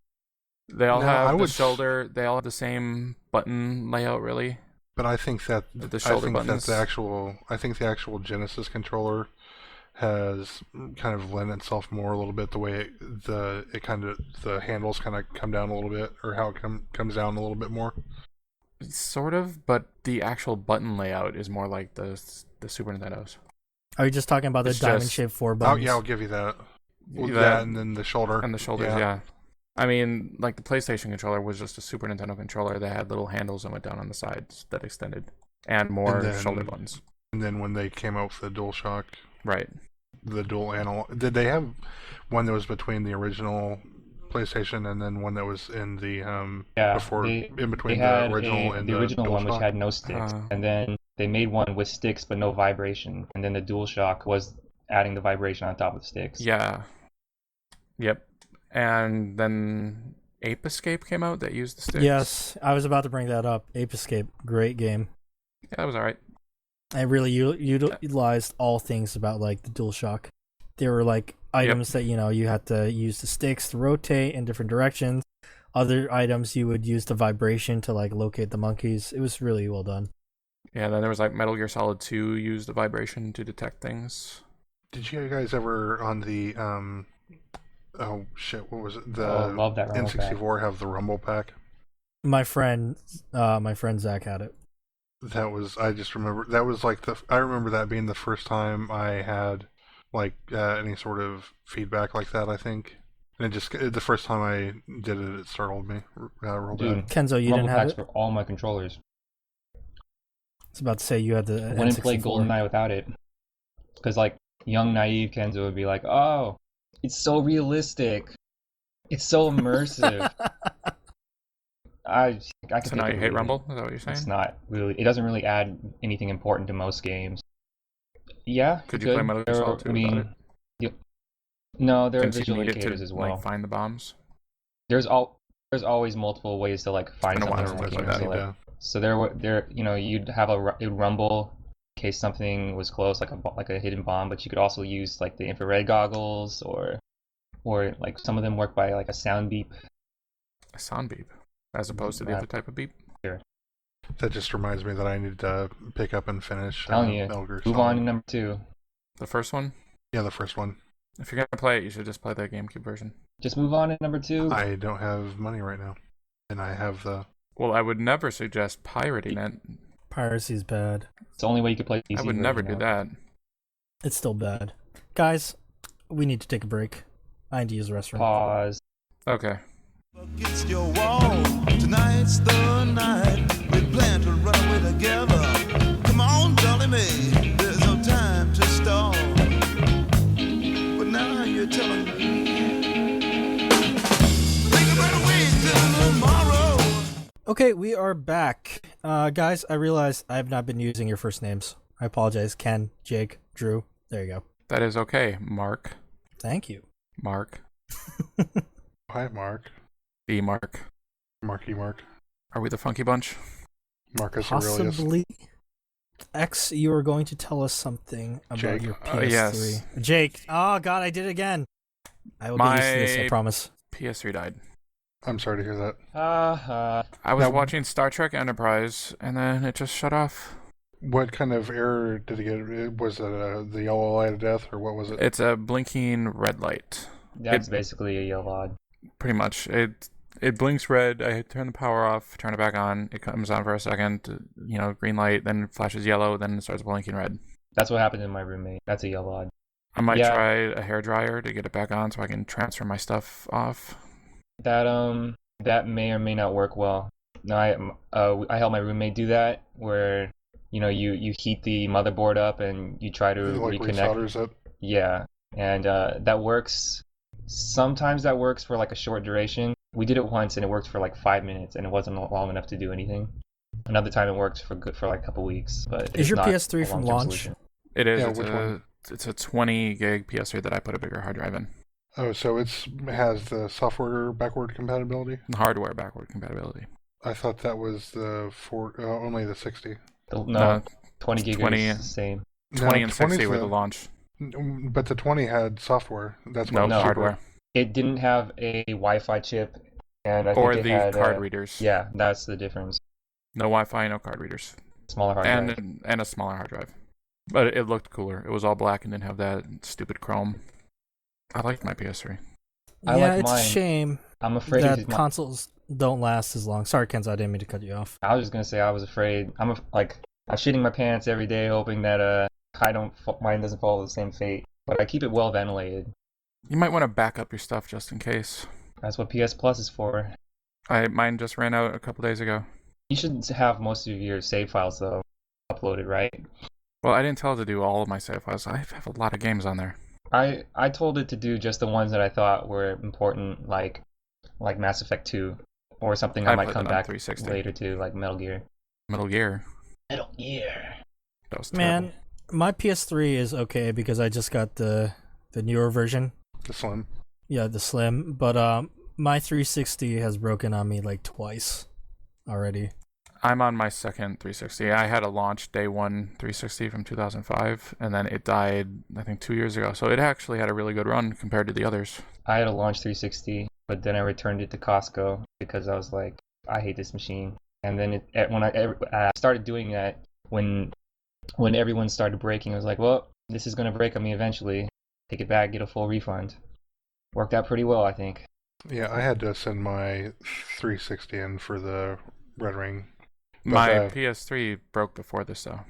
They all No, I have the would- shoulder. They all have the same button layout, really. but I think that The shoulder buttons. I think the actual Genesis controller has kind of lent itself more a little bit the way the handles kind of come down a little bit, or how it comes down a little bit more. Sort of, but the actual button layout is more like the Super Nintendo's. Are you just talking about the It's diamond-shaped 4 buttons? Yeah, I'll give you that. Well, That- that and then the shoulder. And the shoulders, yeah. I mean, like the PlayStation controller was just a Super Nintendo controller that had little handles that went down on the sides that extended, and more And then- shoulder buttons. And then when they came out with the DualShock, Right. the dual analog, did they have one that was between the original PlayStation and then one that was in the Yeah, before they in between had the original and the original one, which DualShock? had no sticks, Uh. and then they made one with sticks but no vibration, and then the DualShock was adding the vibration on top of the sticks. Yeah. Yep. And then Ape Escape came out that used the sticks. Yes, I was about to bring that up. Ape Escape, great game. Yeah, that was alright. I really utilized all things about like the DualShock. There were like items that you had to use the sticks to rotate in different directions. Other items you would use the vibration to like locate the monkeys. It was really well done. Yeah, then there was like Metal Gear Solid 2 used the vibration to detect things. Did you guys ever on the oh shit, what was it? The love that Rumble N64 have the Rumble Pack? My friend Zach had it. That was, I just remember, that was like I remember that being the first time I had like any sort of feedback like that, I think. And the first time I did it, it startled me real Dude, bad. Kenzo, you Rumble didn't have packs it? for all my controllers. I was about to say you had the I wouldn't play N64. GoldenEye without it. Because like young naive Kenzo would be like, "Oh, it's so realistic. It's so immersive." I can So take now it you or hate leave it. Rumble? Is that what you're saying? It's not really. It doesn't really add anything important to most games. Yeah. Could you play Metal Gear Solid 2 without it? No, there are Didn't you visual need it indicators to as well. like find the bombs? There's always multiple ways to like find been a while something. since I in the played game. that. So there you'd have it'd rumble in case something was close, like a hidden bomb. But you could also use like the infrared goggles, or like some of them work by like a sound beep. A sound beep, as opposed to the Right. other type of beep. That just reminds me that I need to pick up and finish Telling you, Metal Gear move Solid. on to number 2. The first one? Yeah, the first one. If you're gonna play it, you should just play the GameCube version. Just move on to number 2. I don't have money right now, and I have the. Well, I would never suggest pirating it. Piracy's bad. It's the only way you could play PC I would never do version now. that. It's still bad. Guys, we need to take a break. I need to use the restroom. Pause. Okay. Against your wall. Tonight's the night. We plan to run away together. Come on, Dolly Mae. There's no time to stall. But now you're telling me. Think about a week till tomorrow. Okay, we are back. Guys, I realize I have not been using your first names. I apologize. Ken, Jake, Drew. There you go. That is okay, Mark. Thank you. Mark. Hi, Mark. The Mark. Marky Mark. Are we the Funky Bunch? Marcus Aurelius. Possibly. X, you are going to tell us something about Jake. your PS3. Yes. Jake. Oh, God, I did it again. I will get used to this, I promise. PS3 died. I'm sorry to hear that. I was Now- watching Star Trek Enterprise, and then it just shut off. What kind of error did it get? Was it the yellow light of death, or what was it? It's a blinking red light. That's basically a yellow. Pretty much. It blinks red. I turn the power off, turn it back on. It comes on for a second. Green light, then it flashes yellow, then it starts blinking red. That's what happened to my roommate. That's a yellow. I might Yeah. try a hairdryer to get it back on so I can transfer my stuff off. That may or may not work well. No, I helped my roommate do that, where you heat the motherboard up and you try to Like reconnect. resolders it? Yeah, and that works. Sometimes that works for like a short duration. We did it once and it worked for like 5 minutes and it wasn't long enough to do anything. Another time it worked for like a couple weeks, but Is it's your not PS3 a from long-term launch? solution. It is. Yeah, it's which one? It's a 20 gig PS3 that I put a bigger hard drive in. Oh, so it has the software backward compatibility? Hardware backward compatibility. I thought that was the only the 60. No, 20 gig 20 is the same. 20 No, and 60 20's were the launch. But the 20 had software. That's why No, it was No. cheaper. hardware. It didn't have a Wi-Fi chip, and I Or think it the had card readers. Yeah, that's the difference. No Wi-Fi, no card readers. Smaller hard drive. And a smaller hard drive. But it looked cooler. It was all black and didn't have that stupid chrome. I liked my PS3. Yeah, like it's a mine. shame I'm afraid that consoles don't last as long. Sorry, Kenzo, I didn't mean to cut you off. I was just gonna say I was afraid. I'm shitting my pants every day, hoping that mine doesn't follow the same fate. But I keep it well ventilated. You might want to back up your stuff just in case. That's what PS Plus is for. Mine just ran out a couple days ago. You should have most of your save files though uploaded, right? Well, I didn't tell it to do all of my save files. I have a lot of games on there. I told it to do just the ones that I thought were important, like Mass Effect 2, or something I might played come that on back 360. later to, like Metal Gear. Metal Gear. Metal Gear. That was Man, terrible. my PS3 is okay because I just got the newer version. The Slim. Yeah, the Slim. But my 360 has broken on me like twice already. I'm on my second 360. I had a launch day one 360 from 2005, and then it died, I think, 2 years ago. So it actually had a really good run compared to the others. I had a launch 360, but then I returned it to Costco because I was like, I hate this machine. And then when I started doing that, when everyone started breaking, I was like, well, this is going to break on me eventually. Take it back, get a full refund. Worked out pretty well, I think. Yeah, I had to send my 360 in for the Red Ring. But, My PS3 broke before this, though.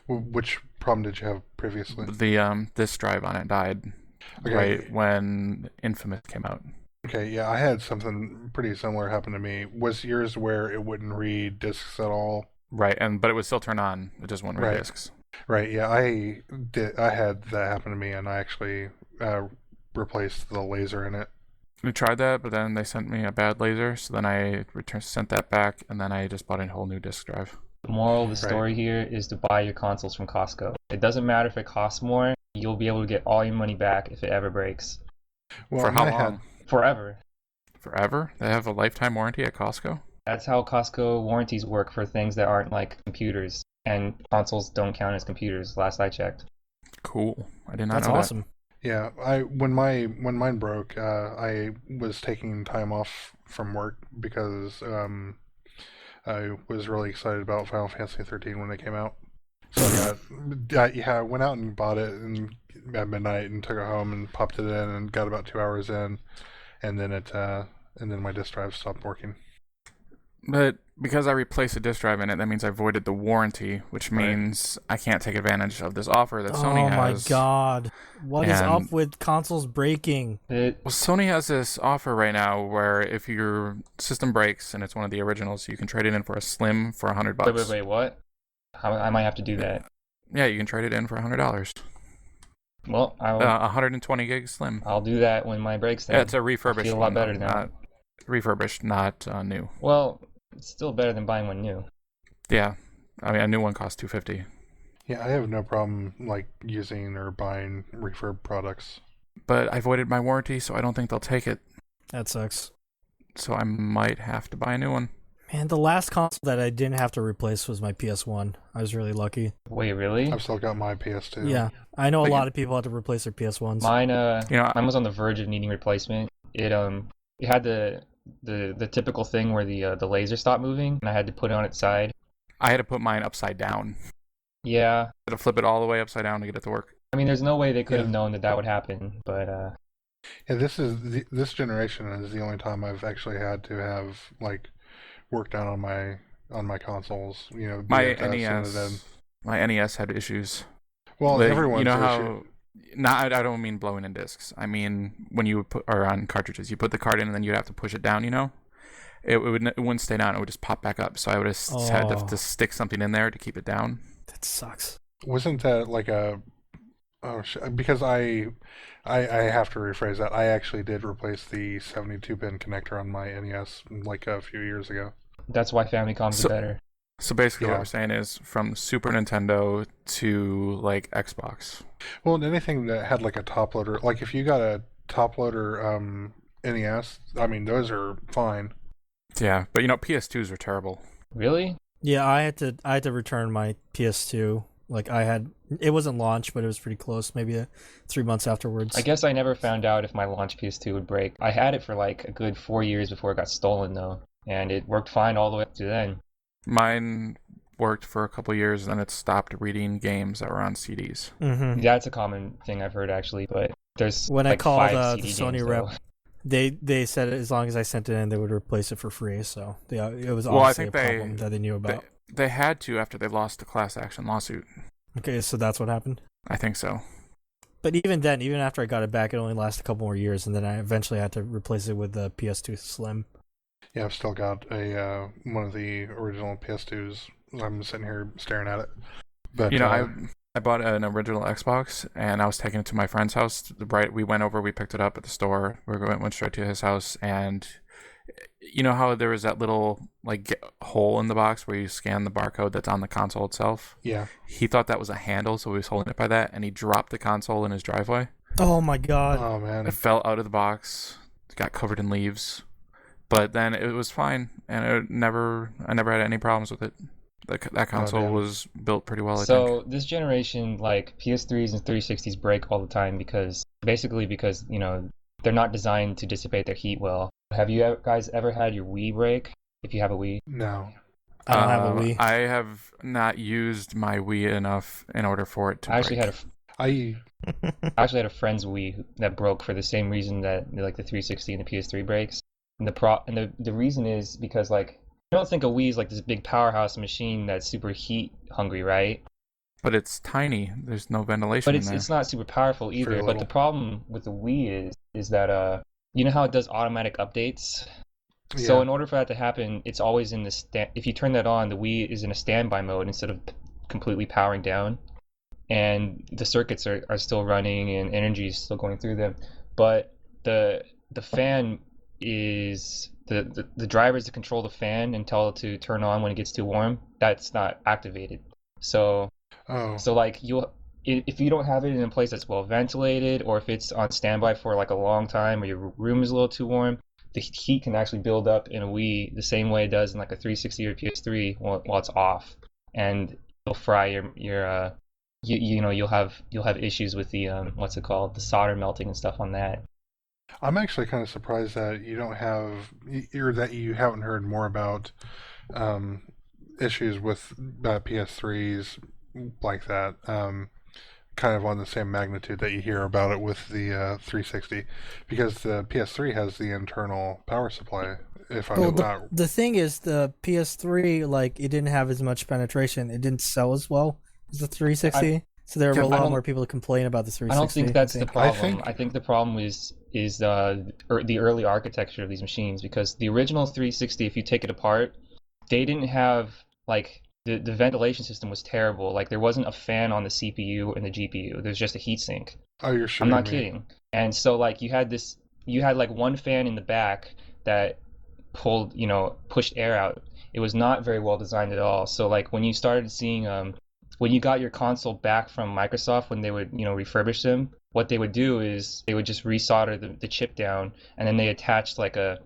Which problem did you have previously? The disk drive on it died Okay. right when Infamous came out. Okay, yeah, I had something pretty similar happen to me. Was yours where it wouldn't read discs at all? Right, but it would still turn on. It just wouldn't read Right. discs. Right, yeah, I had that happen to me, and I actually replaced the laser in it. We tried that, but then they sent me a bad laser, so then I sent that back, and then I just bought a whole new disk drive. The moral of the story here is to buy your consoles from Costco. It doesn't matter if it costs more, you'll be able to get all your money back if it ever breaks. Well, For how mine long? Forever. Forever? They have a lifetime warranty at Costco? That's how Costco warranties work for things that aren't like computers. And consoles don't count as computers, last I checked. Cool. I did not That's know awesome. Yeah, when mine broke, I was taking time off from work because I was really excited about Final Fantasy 13 when it came out. So I went out and bought it at midnight and took it home and popped it in and got about 2 hours in, and then my disk drive stopped working. But because I replaced a disk drive in it, that means I voided the warranty, which means I can't take advantage of this offer that Sony has. Oh my god. What is And- up with consoles breaking? Well, Sony has this offer right now where if your system breaks and it's one of the originals, you can trade it in for a Slim for $100. Wait, what? I might have to do that. Yeah, you can trade it in for $100. Well, 120 gig Slim. I'll do that when mine breaks then. Yeah, it's a refurbished feel a lot one, better though, now. not refurbished, not new. Well, it's still better than buying one new. Yeah, I mean a new one costs $250. Yeah, I have no problem like using or buying refurb products. But I voided my warranty, so I don't think they'll take it. That sucks. So I might have to buy a new one. Man, the last console that I didn't have to replace was my PS1. I was really lucky. Wait, really? I've still got my PS2. Yeah, I know a But lot of people had to replace their PS1s. Mine I was on the verge of needing replacement. It had the typical thing where the laser stopped moving and I had to put it on its side. I had to put mine upside down. Yeah. I had to flip it all the way upside down to get it to work. I mean, there's no way they could have Yeah. known that would happen, but Yeah, this generation is the only time I've actually had to have like work done on my consoles. You know, My be able to send it in. My NES had issues. Well, Like, everyone's you know issue. how I don't mean blowing in discs. I mean when you put or on cartridges, you put the card in and then you'd have to push it down. You know, it wouldn't stay down. It would just pop back up. So I would have had to stick something in there to keep it down. That sucks. Wasn't that like because I have to rephrase that. I actually did replace the 72-pin connector on my NES like a few years ago. that's why Famicom's So- better. So basically, Yeah. what we're saying is from Super Nintendo to like Xbox. Well, and anything that had like a top loader, like if you got a top loader NES, I mean those are fine. Yeah, but PS2s are terrible. Really? Yeah, I had to return my PS2. Like it wasn't launched, but it was pretty close. Maybe 3 months afterwards. I guess I never found out if my launch PS2 would break. I had it for like a good 4 years before it got stolen though, and it worked fine all the way up to then. Mine worked for a couple years, and then it stopped reading games that were on CDs. Mm-hmm. That's a common thing I've heard actually, but there's When I like called 5 the CD Sony games, rep, though. they said as long as I sent it in, they would replace it for free. So it was Well, I obviously think a problem that they knew about. They had to after they lost the class action lawsuit. Okay, so that's what happened. I think so. But even then, even after I got it back, it only lasted a couple more years, and then I eventually had to replace it with the PS2 Slim. Yeah, I've still got a one of the original PS2s. I'm sitting here staring at it. But I bought an original Xbox, and I was taking it to my friend's house. We went over, we picked it up at the store. Went straight to his house, and you know how there was that little hole in the box where you scan the barcode that's on the console itself? yeah, He thought that was a handle, so he was holding it by that, and he dropped the console in his driveway. Oh my god! oh man, It fell out of the box, got covered in leaves, but then it was fine, and I never had any problems with it. That console damn. was built pretty well, I think. So this generation, like PS3s and 360s break all the time because they're not designed to dissipate their heat well. Have you guys ever had your Wii break? If you have a Wii. no. I don't have a Wii. I have not used my Wii enough in order for it to I actually break. I had a friend's Wii that broke for the same reason that like the 360 and the PS3 breaks. And the reason is because like you don't think a Wii is like this big powerhouse machine that's super heat hungry, right? But it's tiny. There's no ventilation But in there. it's not super powerful either. Very But little. the problem with the Wii is that you know how it does automatic updates? So yeah. in order for that to happen, it's always in the if you turn that on, the Wii is in a standby mode instead of completely powering down. And the circuits are still running and energy is still going through them. But the fan is the drivers to control the fan and tell it to turn on when it gets too warm, that's not activated. So Oh, like if you don't have it in a place that's well ventilated, or if it's on standby for like a long time, or your room is a little too warm, the heat can actually build up in a Wii the same way it does in like a 360 or PS3 while it's off, and it'll fry your you'll have issues with the what's it called, the solder melting and stuff on that. I'm actually kind of surprised that you don't have, or that you haven't heard more about issues with PS3s like that. Kind of on the same magnitude that you hear about it with the 360, because the PS3 has the internal power supply. If I'm Well, not, the thing is, the PS3 it didn't have as much penetration. It didn't sell as well as the 360. So there were a lot more people to complain about the 360. I don't think that's the problem. I I think the problem is the early architecture of these machines, because the original 360, if you take it apart, they didn't have like the ventilation system was terrible. Like there wasn't a fan on the CPU and the GPU. There's just a heatsink. oh, you're I'm shitting not me. kidding. And so like you had like one fan in the back that pushed air out. It was not very well designed at all. So like when you started seeing when you got your console back from Microsoft, when they would refurbish them, what they would do is they would just resolder the chip down, and then they attached like a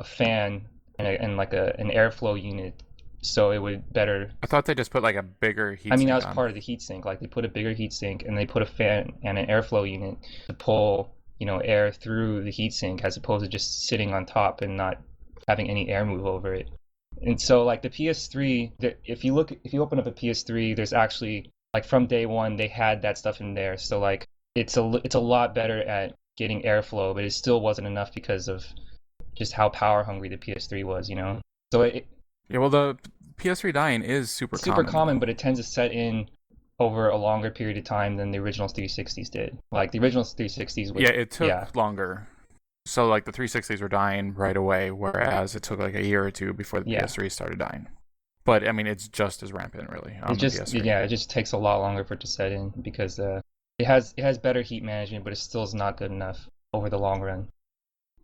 fan and like an airflow unit, so it would better. I thought they just put like a bigger heat. I mean, that was on. part of the heatsink. Like they put a bigger heatsink and they put a fan and an airflow unit to pull air through the heatsink, as opposed to just sitting on top and not having any air move over it. And so like the PS3, if you open up a PS3, there's actually like from day one they had that stuff in there. So like it's a lot better at getting airflow, but it still wasn't enough because of just how power hungry the PS3 was. So Yeah, well, the PS3 dying is super common, but it tends to set in over a longer period of time than the original 360s did. Like the original 360s was, it took longer. So like the 360s were dying right away, whereas it took like a year or two before the PS3 started dying. But I mean, it's just as rampant, really. On the PS3. It just takes a lot longer for it to set in, because it has better heat management, but it still is not good enough over the long run.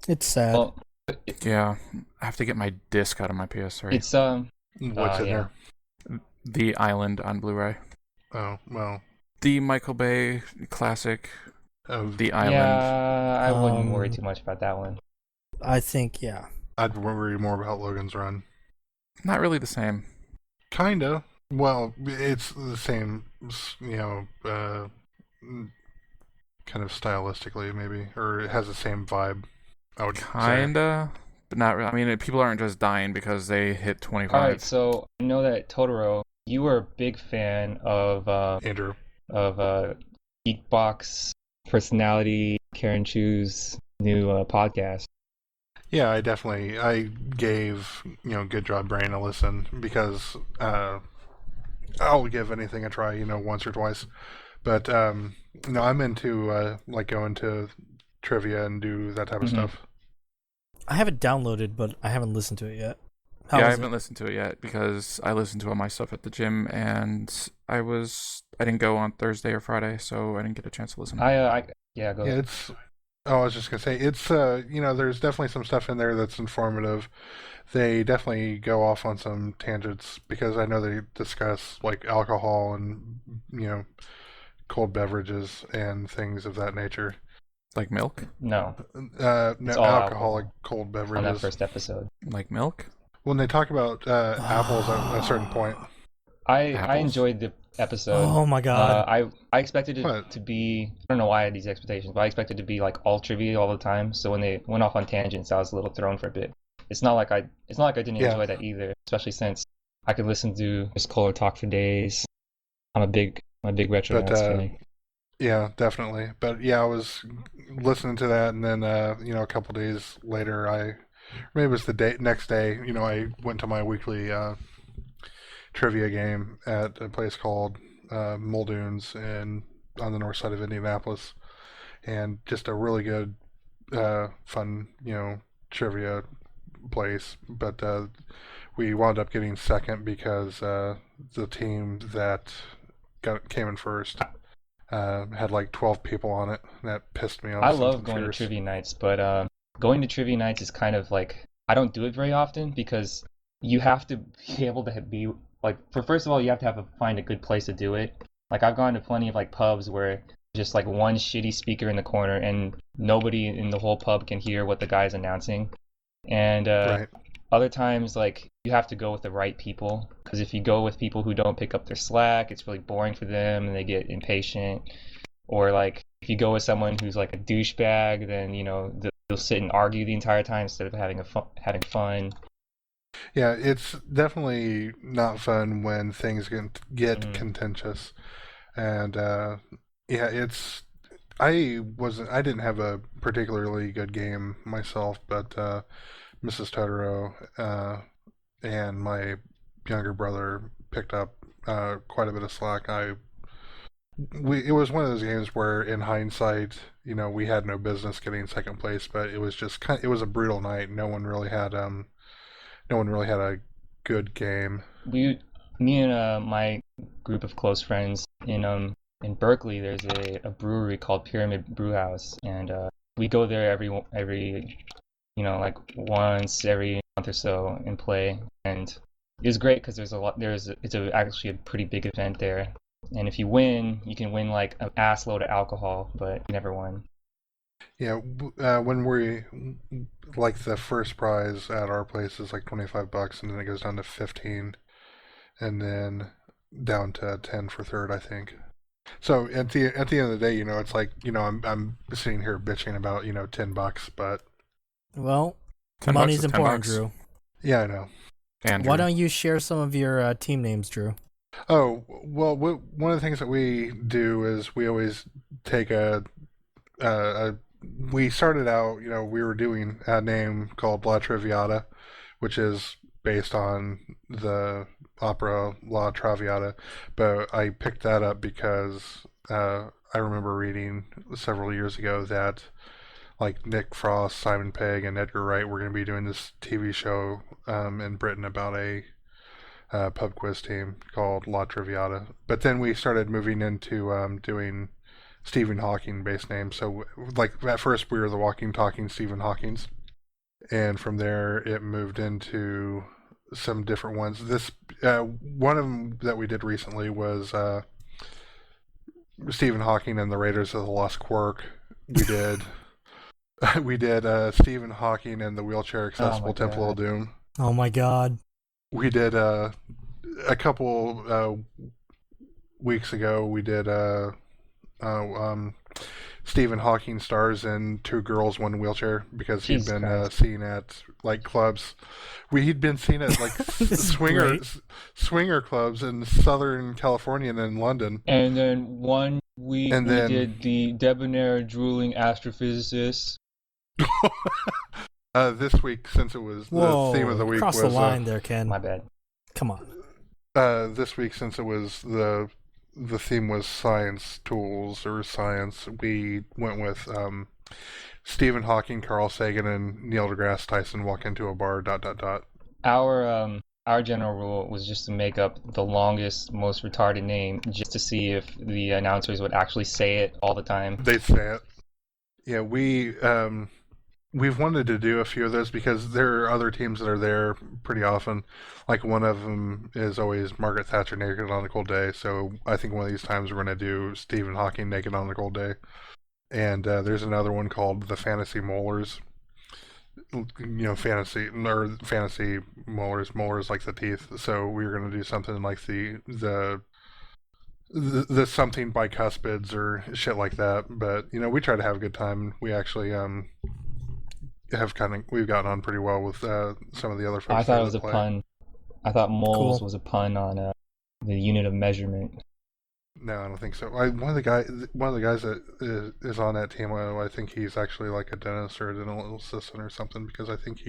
It's sad. Well, Yeah, I have to get my disc out of my PS3. it's What's in Yeah. there? The Island on Blu-ray. Oh, well. The Michael Bay classic, Oh, The Island. Yeah, I wouldn't worry Um, too much about that one. I think, yeah. I'd worry more about Logan's Run. Not really the same. Kinda. Well, it's the same, kind of stylistically, maybe. Or it has the same vibe, I would say. Kinda, but not really. I mean, people aren't just dying because they hit 25. All right, so I know that Totoro, you were a big fan of Andrew. Geekbox personality Karen Chu's new podcast. Yeah, I gave, Good Job Brain a listen because I'll give anything a try, once or twice. But, I'm into, going to trivia and do that type of stuff. I have it downloaded, but I haven't listened to it yet. I is haven't listened to it yet because I listened to all my stuff at the gym, and I didn't go on Thursday or Friday, so I didn't get a chance to listen. Go Yeah, ahead. I was just gonna say, it's, there's definitely some stuff in there that's informative. They definitely go off on some tangents because I know they discuss, like, alcohol and, cold beverages and things of that nature. Like milk? No, No, It's all alcoholic alcohol cold on beverages. that first episode. Like milk? When they talk about apples at a certain point. I Apples. enjoyed the episode. Oh my god. I expected it What? to be, I don't know why I had these expectations, but I expected it to be like all trivia all the time. So when they went off on tangents, I was a little thrown for a bit. It's not like I didn't Yeah. enjoy that either, especially since I could listen to Miss Kohler talk for days. I'm a big Retro But, Nerds fan. Yeah, definitely. But yeah, I was listening to that, and then a couple days later, maybe it was the next day. I went to my weekly trivia game at a place called Muldoon's on the north side of Indianapolis, and just a really good, fun, trivia place. But we wound up getting second because the team that came in first had like 12 people on it. That pissed me off. I love going to trivia nights, but going to trivia nights is kind of like, I don't do it very often because you have to be able to be like, first of all, you have to find a good place to do it. Like, I've gone to plenty of like pubs where just like one shitty speaker in the corner and nobody in the whole pub can hear what the guy's announcing. And Right. other times, like, you have to go with the right people, because if you go with people who don't pick up their slack, it's really boring for them and they get impatient. Or like, if you go with someone who's like a douchebag, then they'll sit and argue the entire time instead of having fun. Yeah, it's definitely not fun when things get Mhm. contentious, and yeah, I didn't have a particularly good game myself, but Mrs. Totoro and my younger brother picked up quite a bit of slack. It was one of those games where, in hindsight, we had no business getting second place, but it was just it was a brutal night. No one really had a good game. Me and my group of close friends in Berkeley, there's a brewery called Pyramid Brewhouse, and we go there every like once every month or so and play. And it was great because it's actually a pretty big event there. And if you win, you can win like an ass load of alcohol, but you never won. Yeah, when like the first prize at our place is like $25, and then it goes down to 15, and then down to 10 for third, I think. So at the end of the day, it's like, I'm sitting here bitching about $10, but Well, 10 money's bucks is 10 important, bucks. Drew. yeah, I know. Andrew. Why don't you share some of your team names, Drew? Oh, well, one of the things that we do is we always take we started out, we were doing a name called La Traviata, which is based on the opera La Traviata, but I picked that up because I remember reading several years ago that like Nick Frost, Simon Pegg, and Edgar Wright were going to be doing this TV show in Britain about a pub quiz team called La Traviata. But then we started moving into doing Stephen Hawking based names. So like at first we were the Walking Talking Stephen Hawkings, and from there it moved into some different ones. This one of them that we did recently was Stephen Hawking and the Raiders of the Lost Quark. We did we did Stephen Hawking and the wheelchair accessible Temple of Doom. Oh my god. We did a couple weeks ago. We did Stephen Hawking stars in Two Girls, One Wheelchair because he'd been seen at like clubs. He'd been seen at like swinger clubs in Southern California and in London. And then one week we did the debonair drooling astrophysicist. This week, since it was the theme of the week, cross was the line there, Ken. My bad. Come on. This week, since it was the theme was science tools or science, we went with Stephen Hawking, Carl Sagan, and Neil deGrasse Tyson walk into a bar. ... Our general rule was just to make up the longest, most retarded name, just to see if the announcers would actually say it all the time. They'd say it. Yeah, we've wanted to do a few of those because there are other teams that are there pretty often. Like one of them is always Margaret Thatcher naked on a cold day. So I think one of these times we're going to do Stephen Hawking naked on a cold day. And there's another one called the Fantasy Molars. Fantasy molars. Molars like the teeth. So we were going to do something like the something bicuspids or shit like that. But we try to have a good time. We actually we've gotten on pretty well with some of the other folks. I thought it was a pun. I thought moles was a pun on the unit of measurement. No, I don't think so. One of the guys that is on that team, I think he's actually like a dentist or a dental assistant or something, because I think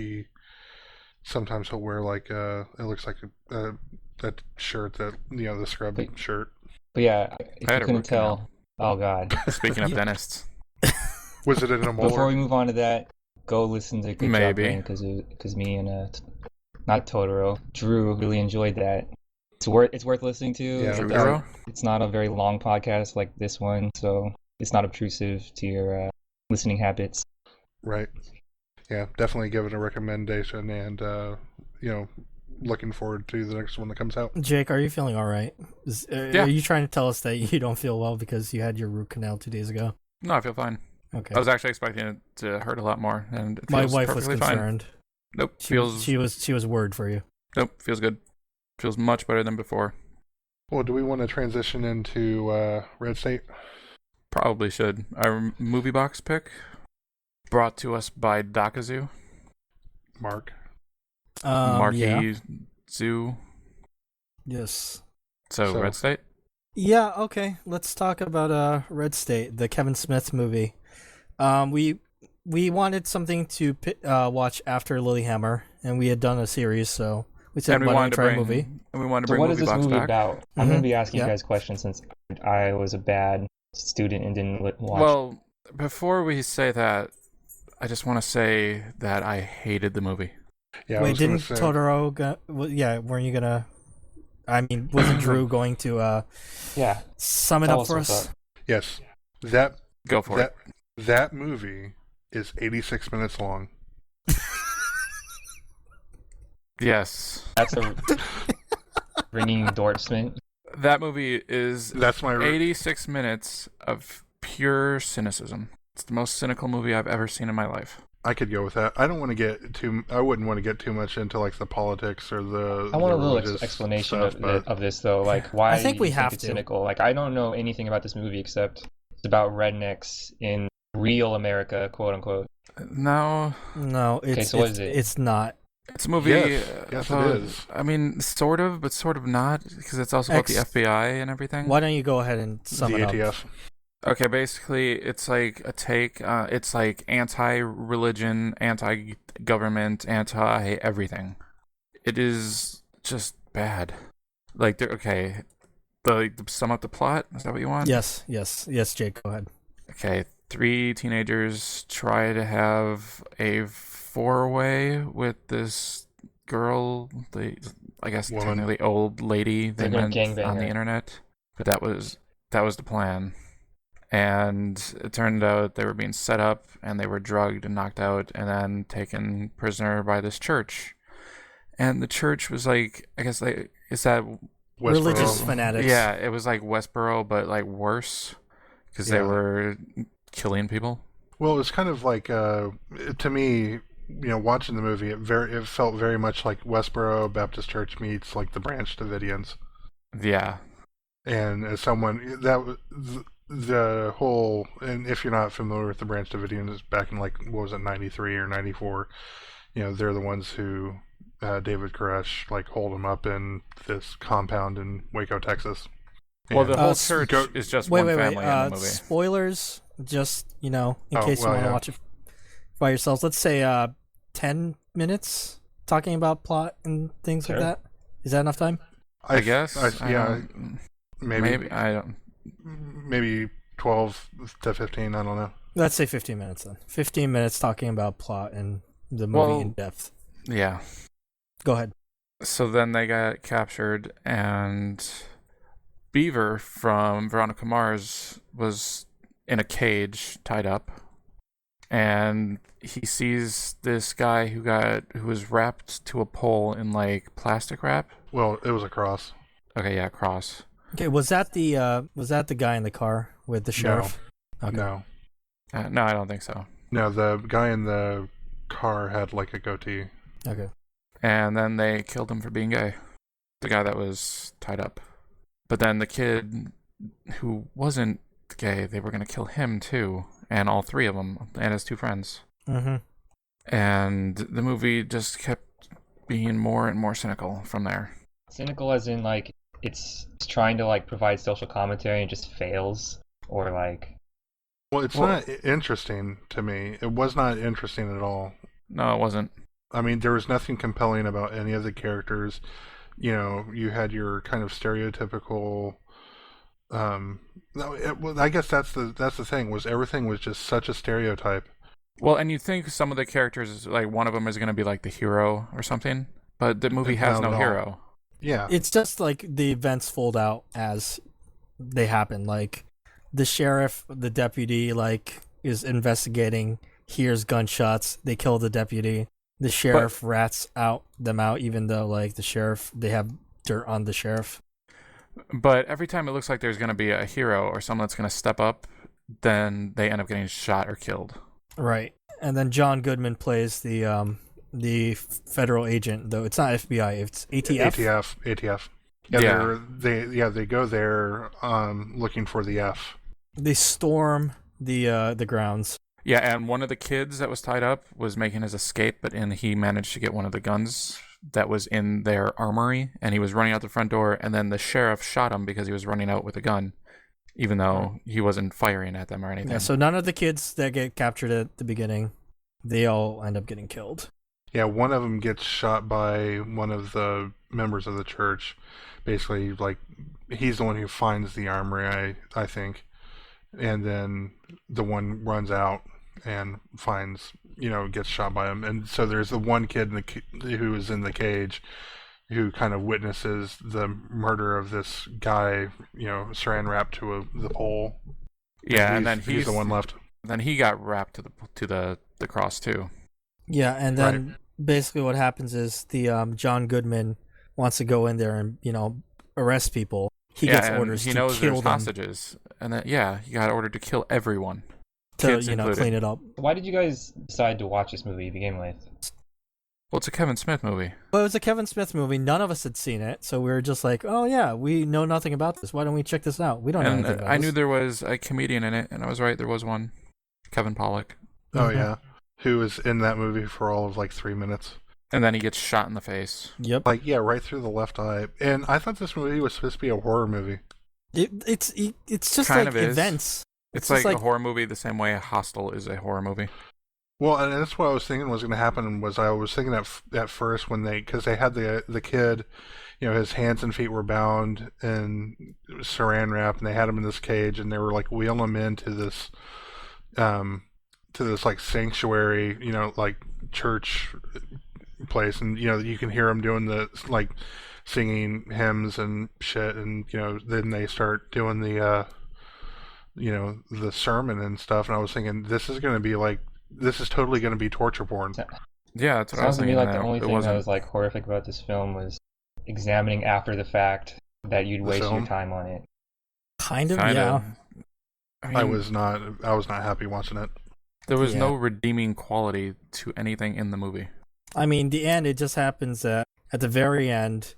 sometimes he'll wear like it looks like that shirt that the scrub shirt. But yeah, if you couldn't tell, oh god. Speaking of dentists, was it in a molar? Before we move on to that, go listen to Good Job Brain, because me and not Totoro, Drew really enjoyed that. It's worth listening to. Yeah, it's not a very long podcast like this one, so it's not obtrusive to your listening habits. Right. Yeah, definitely give it a recommendation, and looking forward to the next one that comes out. Jake, are you feeling all right? Are you trying to tell us that you don't feel well because you had your root canal 2 days ago? No, I feel fine. Okay. I was actually expecting it to hurt a lot more, and it my feels wife was concerned. Fine. Nope. She was worried for you. Nope. Feels good. Feels much better than before. Well, do we want to transition into Red State? Probably should. Our movie box pick, brought to us by Dakazoo. Mark. Marky Zoo. Yes. So Red State? Yeah, okay. Let's talk about Red State, the Kevin Smith movie. We wanted something to watch after Lilyhammer, and we had done a series, so we said why don't we try a movie. And we wanted to bring what is this movie back. about? I'm going to be asking you guys questions since I was a bad student and didn't watch. Well, before we say that, I just want to say that I hated the movie. Yeah, wait, didn't Totoro weren't you gonna... I mean, wasn't Drew going to sum it up for us? Yes. Go for it. That movie is 86 minutes long. Yes. That's a ringing endorsement. That movie is That's my 86 minutes of pure cynicism. It's the most cynical movie I've ever seen in my life. I could go with that. I wouldn't want to get too much into like the politics or the. I want a little explanation of this though. Like, why I think we have it's to. cynical? Like, I don't know anything about this movie except it's about rednecks in real America, quote unquote. No, it's what is it? It's not. It's a movie. Yes, it is. I mean, sort of, but sort of not, because it's also about the FBI and everything. Why don't you go ahead and sum it up? The ATF. Okay, basically, it's like a take. It's like anti-religion, anti-government, anti-everything. It is just bad. Like, okay, sum up the plot. Is that what you want? Yes, Jake, go ahead. Okay, 3 teenagers try to have a 4-way with this girl, I guess technically old lady they met on the internet. But that was the plan. And it turned out they were being set up, and they were drugged and knocked out, and then taken prisoner by this church. and the church was like, I guess like, is that Religious Westboro. fanatics. Yeah, it was like Westboro, but like worse because they Yeah. were killing people. Well, it was kind of like to me, watching the movie, it felt very much like Westboro Baptist Church meets like the Branch Davidians. Yeah, And as someone that the whole, and if you're not familiar with the Branch Davidians, back in like what was it, 93 or 94, they're the ones who David Koresh like holed them up in this compound in Waco, Texas. well, And- the whole s- church is just Wait, one wait, family wait. in the movie. Spoilers, just, in Oh, case you well, want to yeah. watch it by yourselves. Let's say 10 minutes talking about plot and things Sure. like that. Is that enough time? I guess. yeah, maybe Maybe I don't. maybe 12 to 15. I don't know. Let's say 15 minutes then. 15 minutes talking about plot and the movie Well- in depth. Yeah. Go ahead. So then they got captured, and Beaver from Veronica Mars was in a cage tied up, and he sees this guy who was wrapped to a pole in like plastic wrap. Well, it was a cross. Okay, yeah, cross. Okay, was that the guy in the car with the sheriff? Okay. No, No, I don't think so. no, the guy in the car had like a goatee. Okay. And then they killed him for being gay. The guy that was tied up. But then the kid who wasn't gay, they were going to kill him too. And all three of them, and his two friends. Mm-hmm. And the movie just kept being more and more cynical from there. Cynical as in like it's trying to like provide social commentary and just fails, or like Well, it's not interesting to me. It was not interesting at all. No, it wasn't. I mean, there was nothing compelling about any of the characters. You had your kind of stereotypical. Well, I guess that's the thing, was everything was just such a stereotype. Well, and you think some of the characters, like one of them is going to be like the hero or something, but the movie has Not no at all. hero. Yeah, It's just like the events fold out as they happen. Like the sheriff, the deputy, like is investigating, hears gunshots, they kill the deputy. The sheriff rats them out, even though like the sheriff, they have dirt on the sheriff. But every time it looks like there's going to be a hero or someone that's going to step up, then they end up getting shot or killed. Right. And then John Goodman plays the federal agent, though it's not FBI, it's ATF. ATF. Yeah. They go there looking for the F. They storm the grounds. Yeah, and one of the kids that was tied up was making his escape, and he managed to get one of the guns that was in their armory, and he was running out the front door, and then the sheriff shot him because he was running out with a gun, even though he wasn't firing at them or anything. Yeah, so none of the kids that get captured at the beginning, they all end up getting killed. Yeah, one of them gets shot by one of the members of the church. Basically, like, he's the one who finds the armory, I think. And then the one runs out and finds, gets shot by him. And so there's the one kid who is in the cage who kind of witnesses the murder of this guy, saran wrapped to the pole. Yeah, and then he's the one left. Then he got wrapped to the cross too. Yeah, and then basically what happens is the John Goodman wants to go in there and arrest people. He gets and orders he to knows kill there's them hostages, and then he got ordered to kill everyone. to kids included. clean it up. why did you guys decide to watch this movie to begin with? Well, it's a Kevin Smith movie. But it was a Kevin Smith movie. None of us had seen it, so we were just like, "Oh yeah, we know nothing about this. Why don't we check this out? We don't know And anything about I this." knew there was a comedian in it, and I was right. There was one, Kevin Pollak. Oh, Mhm. yeah. Who was in that movie for all of like 3 minutes. And then he gets shot in the face. Yep. Like, yeah, right through the left eye. And I thought this movie was supposed to be a horror movie. It's just Kind like of is. events. It's just like a horror movie the same way Hostel is a horror movie. Well, and that's what I was thinking was going to happen. Was I was thinking at first when because they had the kid, his hands and feet were bound and saran wrap, and they had him in this cage, and they were like wheeling him into this, like sanctuary, like church place, and you can hear him doing the like singing hymns and shit, and then they start doing the the sermon and stuff, and I was thinking this is totally going to be torture porn. Yeah, that's what I was Sounds to me thinking. like the only It thing that wasn't. was like horrific about this film was examining after the fact that you'd The waste your film? time on it. Kind of, Kind yeah. of. I I mean, was not happy watching it. there was Yeah. no redeeming quality to anything in the movie. I mean, the end, it just happens that at the very end,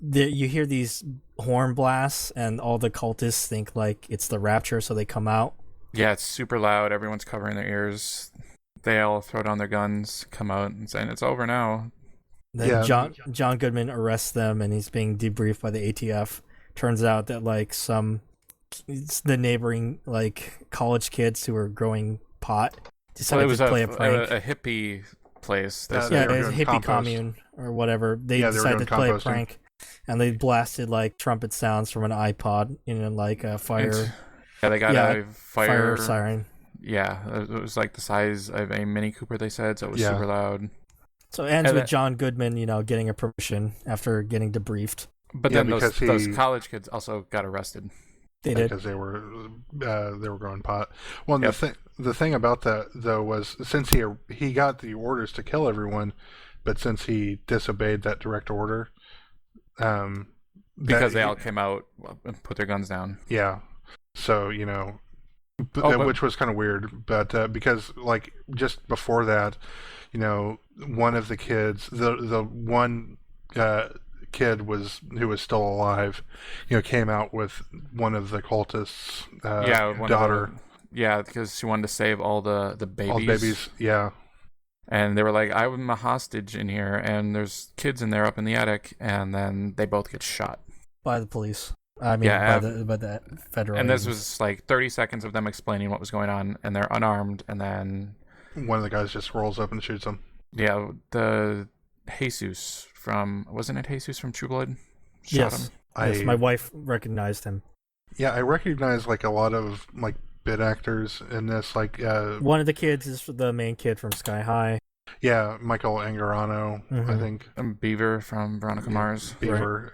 you hear these horn blasts, and all the cultists think like it's the rapture, so they come out. Yeah, it's super loud. Everyone's covering their ears. They all throw down their guns, come out, and saying it's over now. Then Yeah. John Goodman arrests them, and he's being debriefed by the ATF. Turns out that like it's the neighboring like college kids who were growing pot So decided it was to play a prank. a hippie place. They Yeah, said. Yeah, they were it's a doing hippie compost. commune or whatever. They Yeah, they were decided to doing play a composting. prank, and they blasted like trumpet sounds from an iPod in like a fire Yeah, they got Yeah, a fire siren. Yeah, it was like the size of a Mini Cooper, they said, so it was Yeah. super loud. So it ends And with that- John Goodman, getting a promotion after getting debriefed. But Yeah, then those because he- college kids also got arrested. They did. Because they were growing pot. Well, and Yep. the thing about that though was since he got the orders to kill everyone, but since he disobeyed that direct order, Because they all came out and put their guns down. yeah. So but- which was kind of weird, but because like just before that, one of the kids, the one kid who was still alive, came out with one of the cultists' daughter. Yeah, because she wanted to save all the babies. All the babies, yeah. And they were like, I'm a hostage in here, and there's kids in there up in the attic, and then they both get shot. By the police. I mean, Yeah, by the federal. And this agents. was like 30 seconds of them explaining what was going on, and they're unarmed, and then, One of the guys just rolls up and shoots him. yeah, the Jesus wasn't it Jesus from True Blood? Shot Yes. him. Yes, my wife recognized him. Yeah, I recognize like a lot of like bit actors in this. Like, One of the kids is the main kid from Sky High. yeah, Michael Angarano, I Mhm. think. And Beaver from Veronica Mars. Beaver.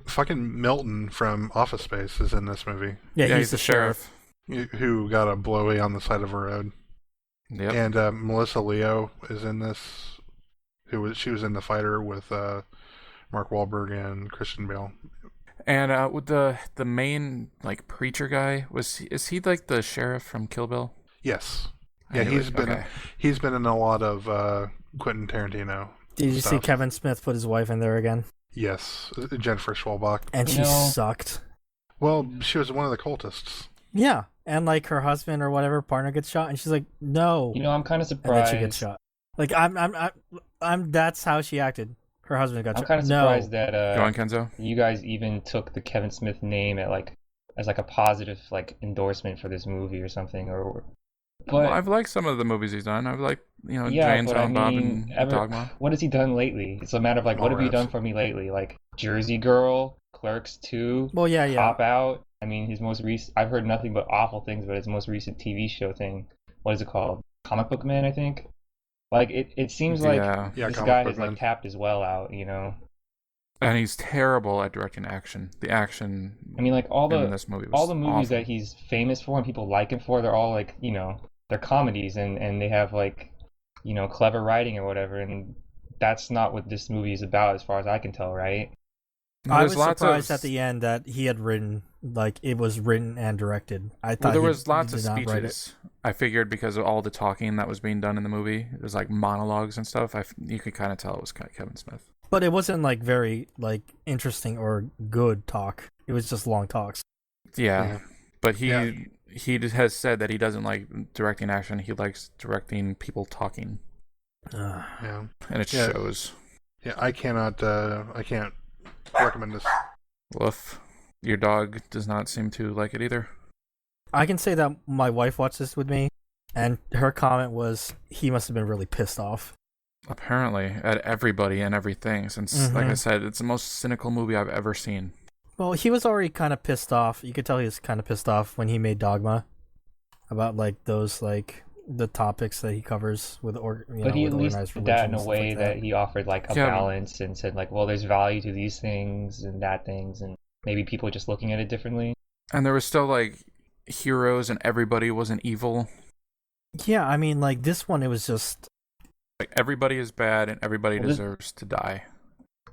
Fucking Milton from Office Space is in this movie. Yeah, he's the sheriff. Who got a blowy on the side of a road. Yep. And Melissa Leo is in this. She was in The Fighter with Mark Wahlberg and Christian Bale. And with the main like preacher guy, is he like the sheriff from Kill Bill? Yes. I Yeah, knew he's it. been Okay. he's been in a lot of Quentin Tarantino. Did you see stuff. Kevin Smith put his wife in there again? Yes, Jennifer Schwalbach. And she No. sucked. Well, she was one of the cultists. Yeah, and like her husband or whatever partner gets shot, and she's like, "No," I'm kind of and then surprised. she gets shot. Like I'm. That's how she acted. Her husband got I'm shot. kind of surprised that Go on, Kenzo. you guys even took the Kevin Smith name as like a positive like endorsement for this movie or something. But Well, I've liked some of the movies he's done. I've liked, yeah, Jay and but I Silent Bob mean, and Dogma. what has he done lately? It's a matter of like, what have you Mallrats. done for me lately? Like Jersey Girl, Clerks 2, Well, yeah. Cop Out. I mean, his most recent. I've heard nothing but awful things about his most recent TV show thing. What is it called? Comic Book Man, I think. Like it seems like Yeah. Yeah, this Comic guy Book has like Man. tapped his well out. And he's terrible at directing action. The action I mean, like in this movie was all the movies awful. that he's famous for and people like him for, they're all like, they're comedies and they have like, clever writing or whatever, and that's not what this movie is about as far as I can tell, right? I There's was lots surprised of, at the end that he had written, like it was written and directed. I thought Well, there he was lots of did not write it. speeches. I figured because of all the talking that was being done in the movie, it was like monologues and stuff. You could kind of tell it was Kevin Smith. But it wasn't like very like interesting or good talk. It was just long talks. Yeah, but he Yeah. has said that he doesn't like directing action. He likes directing people talking, Yeah, and it Yeah. shows. yeah. I can't recommend this. Woof. Your dog does not seem to like it either. I can say that my wife watched this with me, and her comment was he must have been really pissed off. Apparently, at everybody and everything. Since, like I Mhm. said, it's the most cynical movie I've ever seen. Well, he was already kind of pissed off. You could tell he was kind of pissed off when he made Dogma about like those like the topics that he covers with But he with at least organized did that in religion a and way stuff like that he offered like a Yeah. balance and said like, well, there's value to these things and that things, and maybe people just looking at it differently. And there was still like heroes, and everybody wasn't evil. Yeah, I mean, like this one, it was just Like everybody is bad and everybody Well, this- deserves to die.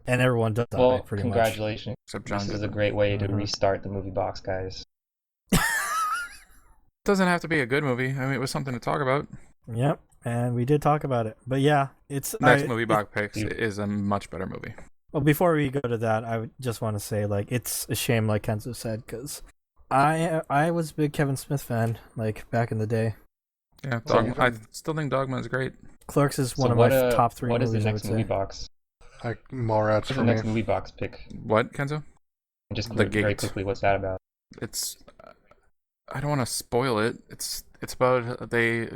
And everyone does Well, that pretty much. congratulations. Except John This is a Goodman. great way to Mhm. restart the movie box, guys. Doesn't have to be a good movie. I mean, it was something to talk about. Yep, and we did talk about it. But yeah, it's Next movie box picks is a much better movie. Well, before we go to that, I would just want to say, like, it's a shame, like Kenzo said, because I was a big Kevin Smith fan, like, back in the day. Yeah, Well, Dogma, I still think Dogma is great. Clerks is So one of what, my top 3 What movies, is the I would next say. movie box? Like Mallrats What's for the me. next movie box pick? What, Kenzo? And just The very Gate. quickly, what's that about? It's I don't want to spoil it. It's about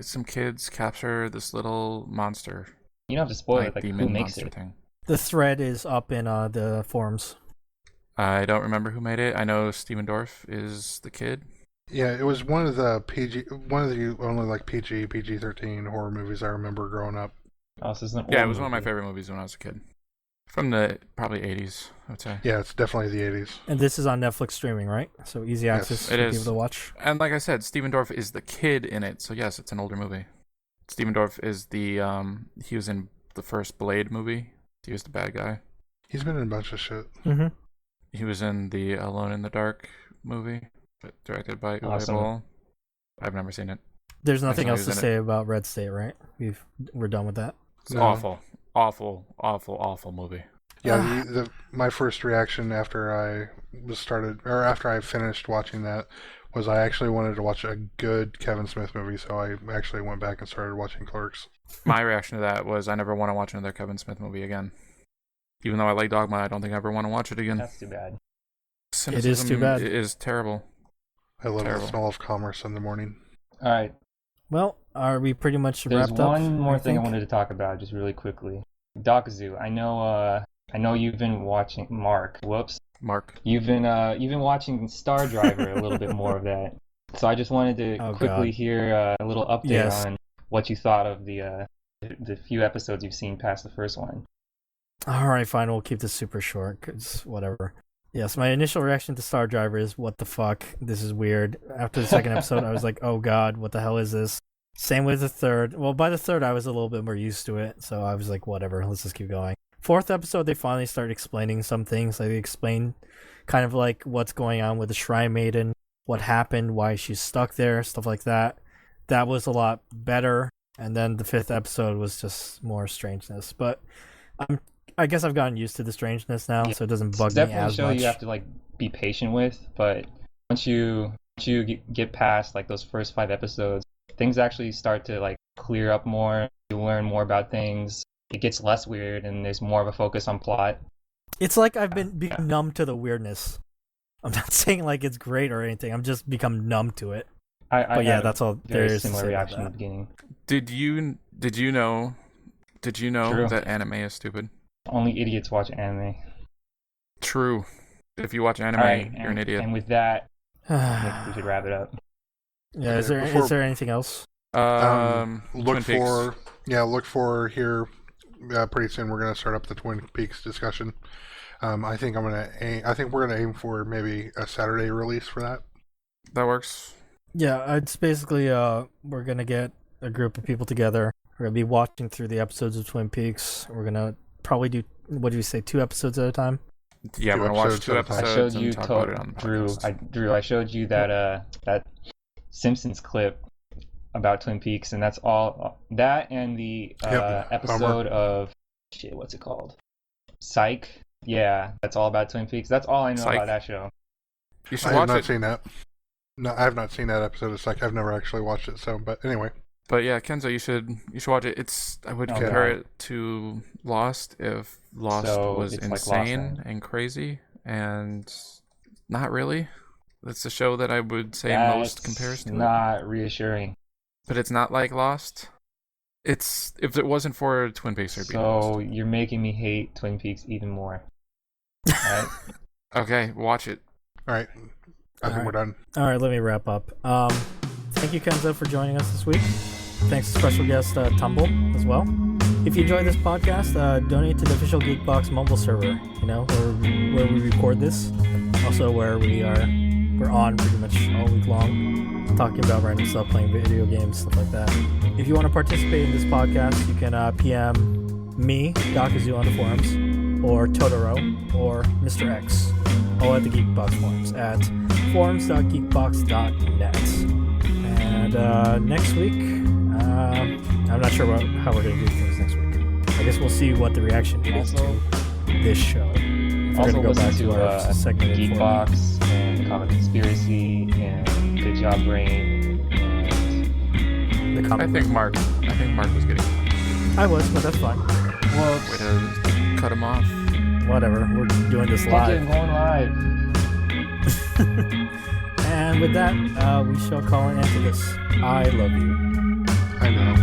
some kids capture this little monster, You don't have to spoil like it. Like, demon who makes monster it? thing. The thread is up in the forums. I don't remember who made it. I know Steven Dorff is the kid. Yeah, it was one of the only like PG-13 horror movies I remember growing up. Oh, so it's an Yeah, old it was one of my movie. favorite movies when I was a kid. From the probably 80s, I would say. Yeah, it's definitely the 80s. And this is on Netflix streaming, right? So easy Yes, access it for is. people to watch. And like I said, Steven Dorff is the kid in it, so yes, it's an older movie. Steven Dorff is the he was in the first Blade movie. He was the bad guy. He's been in a bunch of shit. Mm-hmm. He was in the Alone in the Dark movie, directed by Uwe Awesome. Boll. I've never seen it. There's nothing know else he's to in say about Red State, right? We're done with that. It's No. awful, awful, awful, awful movie. Yeah, my first reaction after I finished watching that was I actually wanted to watch a good Kevin Smith movie, so I actually went back and started watching Clerks. My reaction to that was I never want to watch another Kevin Smith movie again. Even though I like Dogma, I don't think I ever want to watch it again. That's too bad. Cynicism too bad. is terrible. I love Terrible. the smell of commerce in the morning. All right. Well, are we pretty much There's wrapped up? one more thing I think? wanted to talk about, just really quickly. Doc Zoo. I know you've been watching Mark. Whoops. Mark. You've been watching Star Driver a little bit more of that. So I just wanted to Oh, quickly God. hear a little update Yes. on what you thought of the few episodes you've seen past the first one. All right, fine. We'll keep this super short, because whatever. Yes, my initial reaction to Star Driver is, what the fuck? This is weird. After the second episode, I was like, oh god, what the hell is this? Same with the third. Well, by the third, I was a little bit more used to it, so I was like, whatever, let's just keep going. Fourth episode, they finally started explaining some things. Like, they explained kind of like what's going on with the Shrine Maiden, what happened, why she's stuck there, stuff like that. That was a lot better. And then the fifth episode was just more strangeness. But I guess I've gotten used to the strangeness now, Yeah, so it doesn't It's bug me definitely a as show much. you have to like be patient with, but once you get past like those first 5 episodes, things actually start to like clear up more. You learn more about things. It gets less weird, and there's more of a focus on plot. It's like I've been numb to the weirdness. I'm not saying like it's great or anything. I'm just become numb to it. I But yeah, had a that's all there very is to similar say about reaction in the that. beginning. Did you know True. that anime is stupid? Only idiots watch anime. True. If you watch anime, All right, you're an idiot. And with that, I think we should wrap it up. Yeah, is Okay, there anything else? Look Twin Peaks. look for here. Pretty soon we're gonna start up the Twin Peaks discussion. I think we're gonna aim for maybe a Saturday release for that. That works. Yeah, it's basically we're gonna get a group of people together. We're gonna be watching through the episodes of Twin Peaks. We're gonna probably do, what do you say, 2 episodes at a time? Yeah, Two we're gonna watch episodes 2 at a time. I episodes showed you and talk about it on the Drew. podcast. I showed you that Simpsons clip about Twin Peaks, and that's all. That and the Yep, episode of what's it called? Psych. Yeah, that's all about Twin Peaks. That's all I know Psych. about that show. You I should have watch not it. seen that. No, I have not seen that episode. It's like I've never actually watched it. So, but anyway, But yeah, Kenzo, you should watch it. I would Oh, compare God. it to Lost if Lost So was it's like Lost insane then. and crazy, and not really. That's the show that I would say That's most compares to it. not reassuring. But it's not like Lost. It's if it wasn't for Twin Peaks, it'd be Lost. So you're making me hate Twin Peaks even more. Alright? Okay, watch it. all right. I think All we're done. All right, let me wrap up. Thank you, Kenzo, for joining us this week. Thanks to special guest Tumble as well. If you enjoy this podcast, donate to the official Geekbox mobile server. You know, where we record this, also where we are We're on pretty much all week long, talking about random stuff, playing video games, stuff like that. If you want to participate in this podcast, you can PM me, Dakazu, on the forums, or Totoro, or Mr. X, all at the Geekbox forums at forums.geekbox.net. And next week, I'm not sure how we're going to do things next week. I guess we'll see what the reaction is to this show. We're Also going to go back listen to our segment Geekbox and Comic Conspiracy and Good Job Brain and the comic. I think Mark was getting. I was, but that's fine. well, Way to cut him off. Whatever. We're doing this live. fucking going live. And with that, we shall call an end to this. I love you. I know.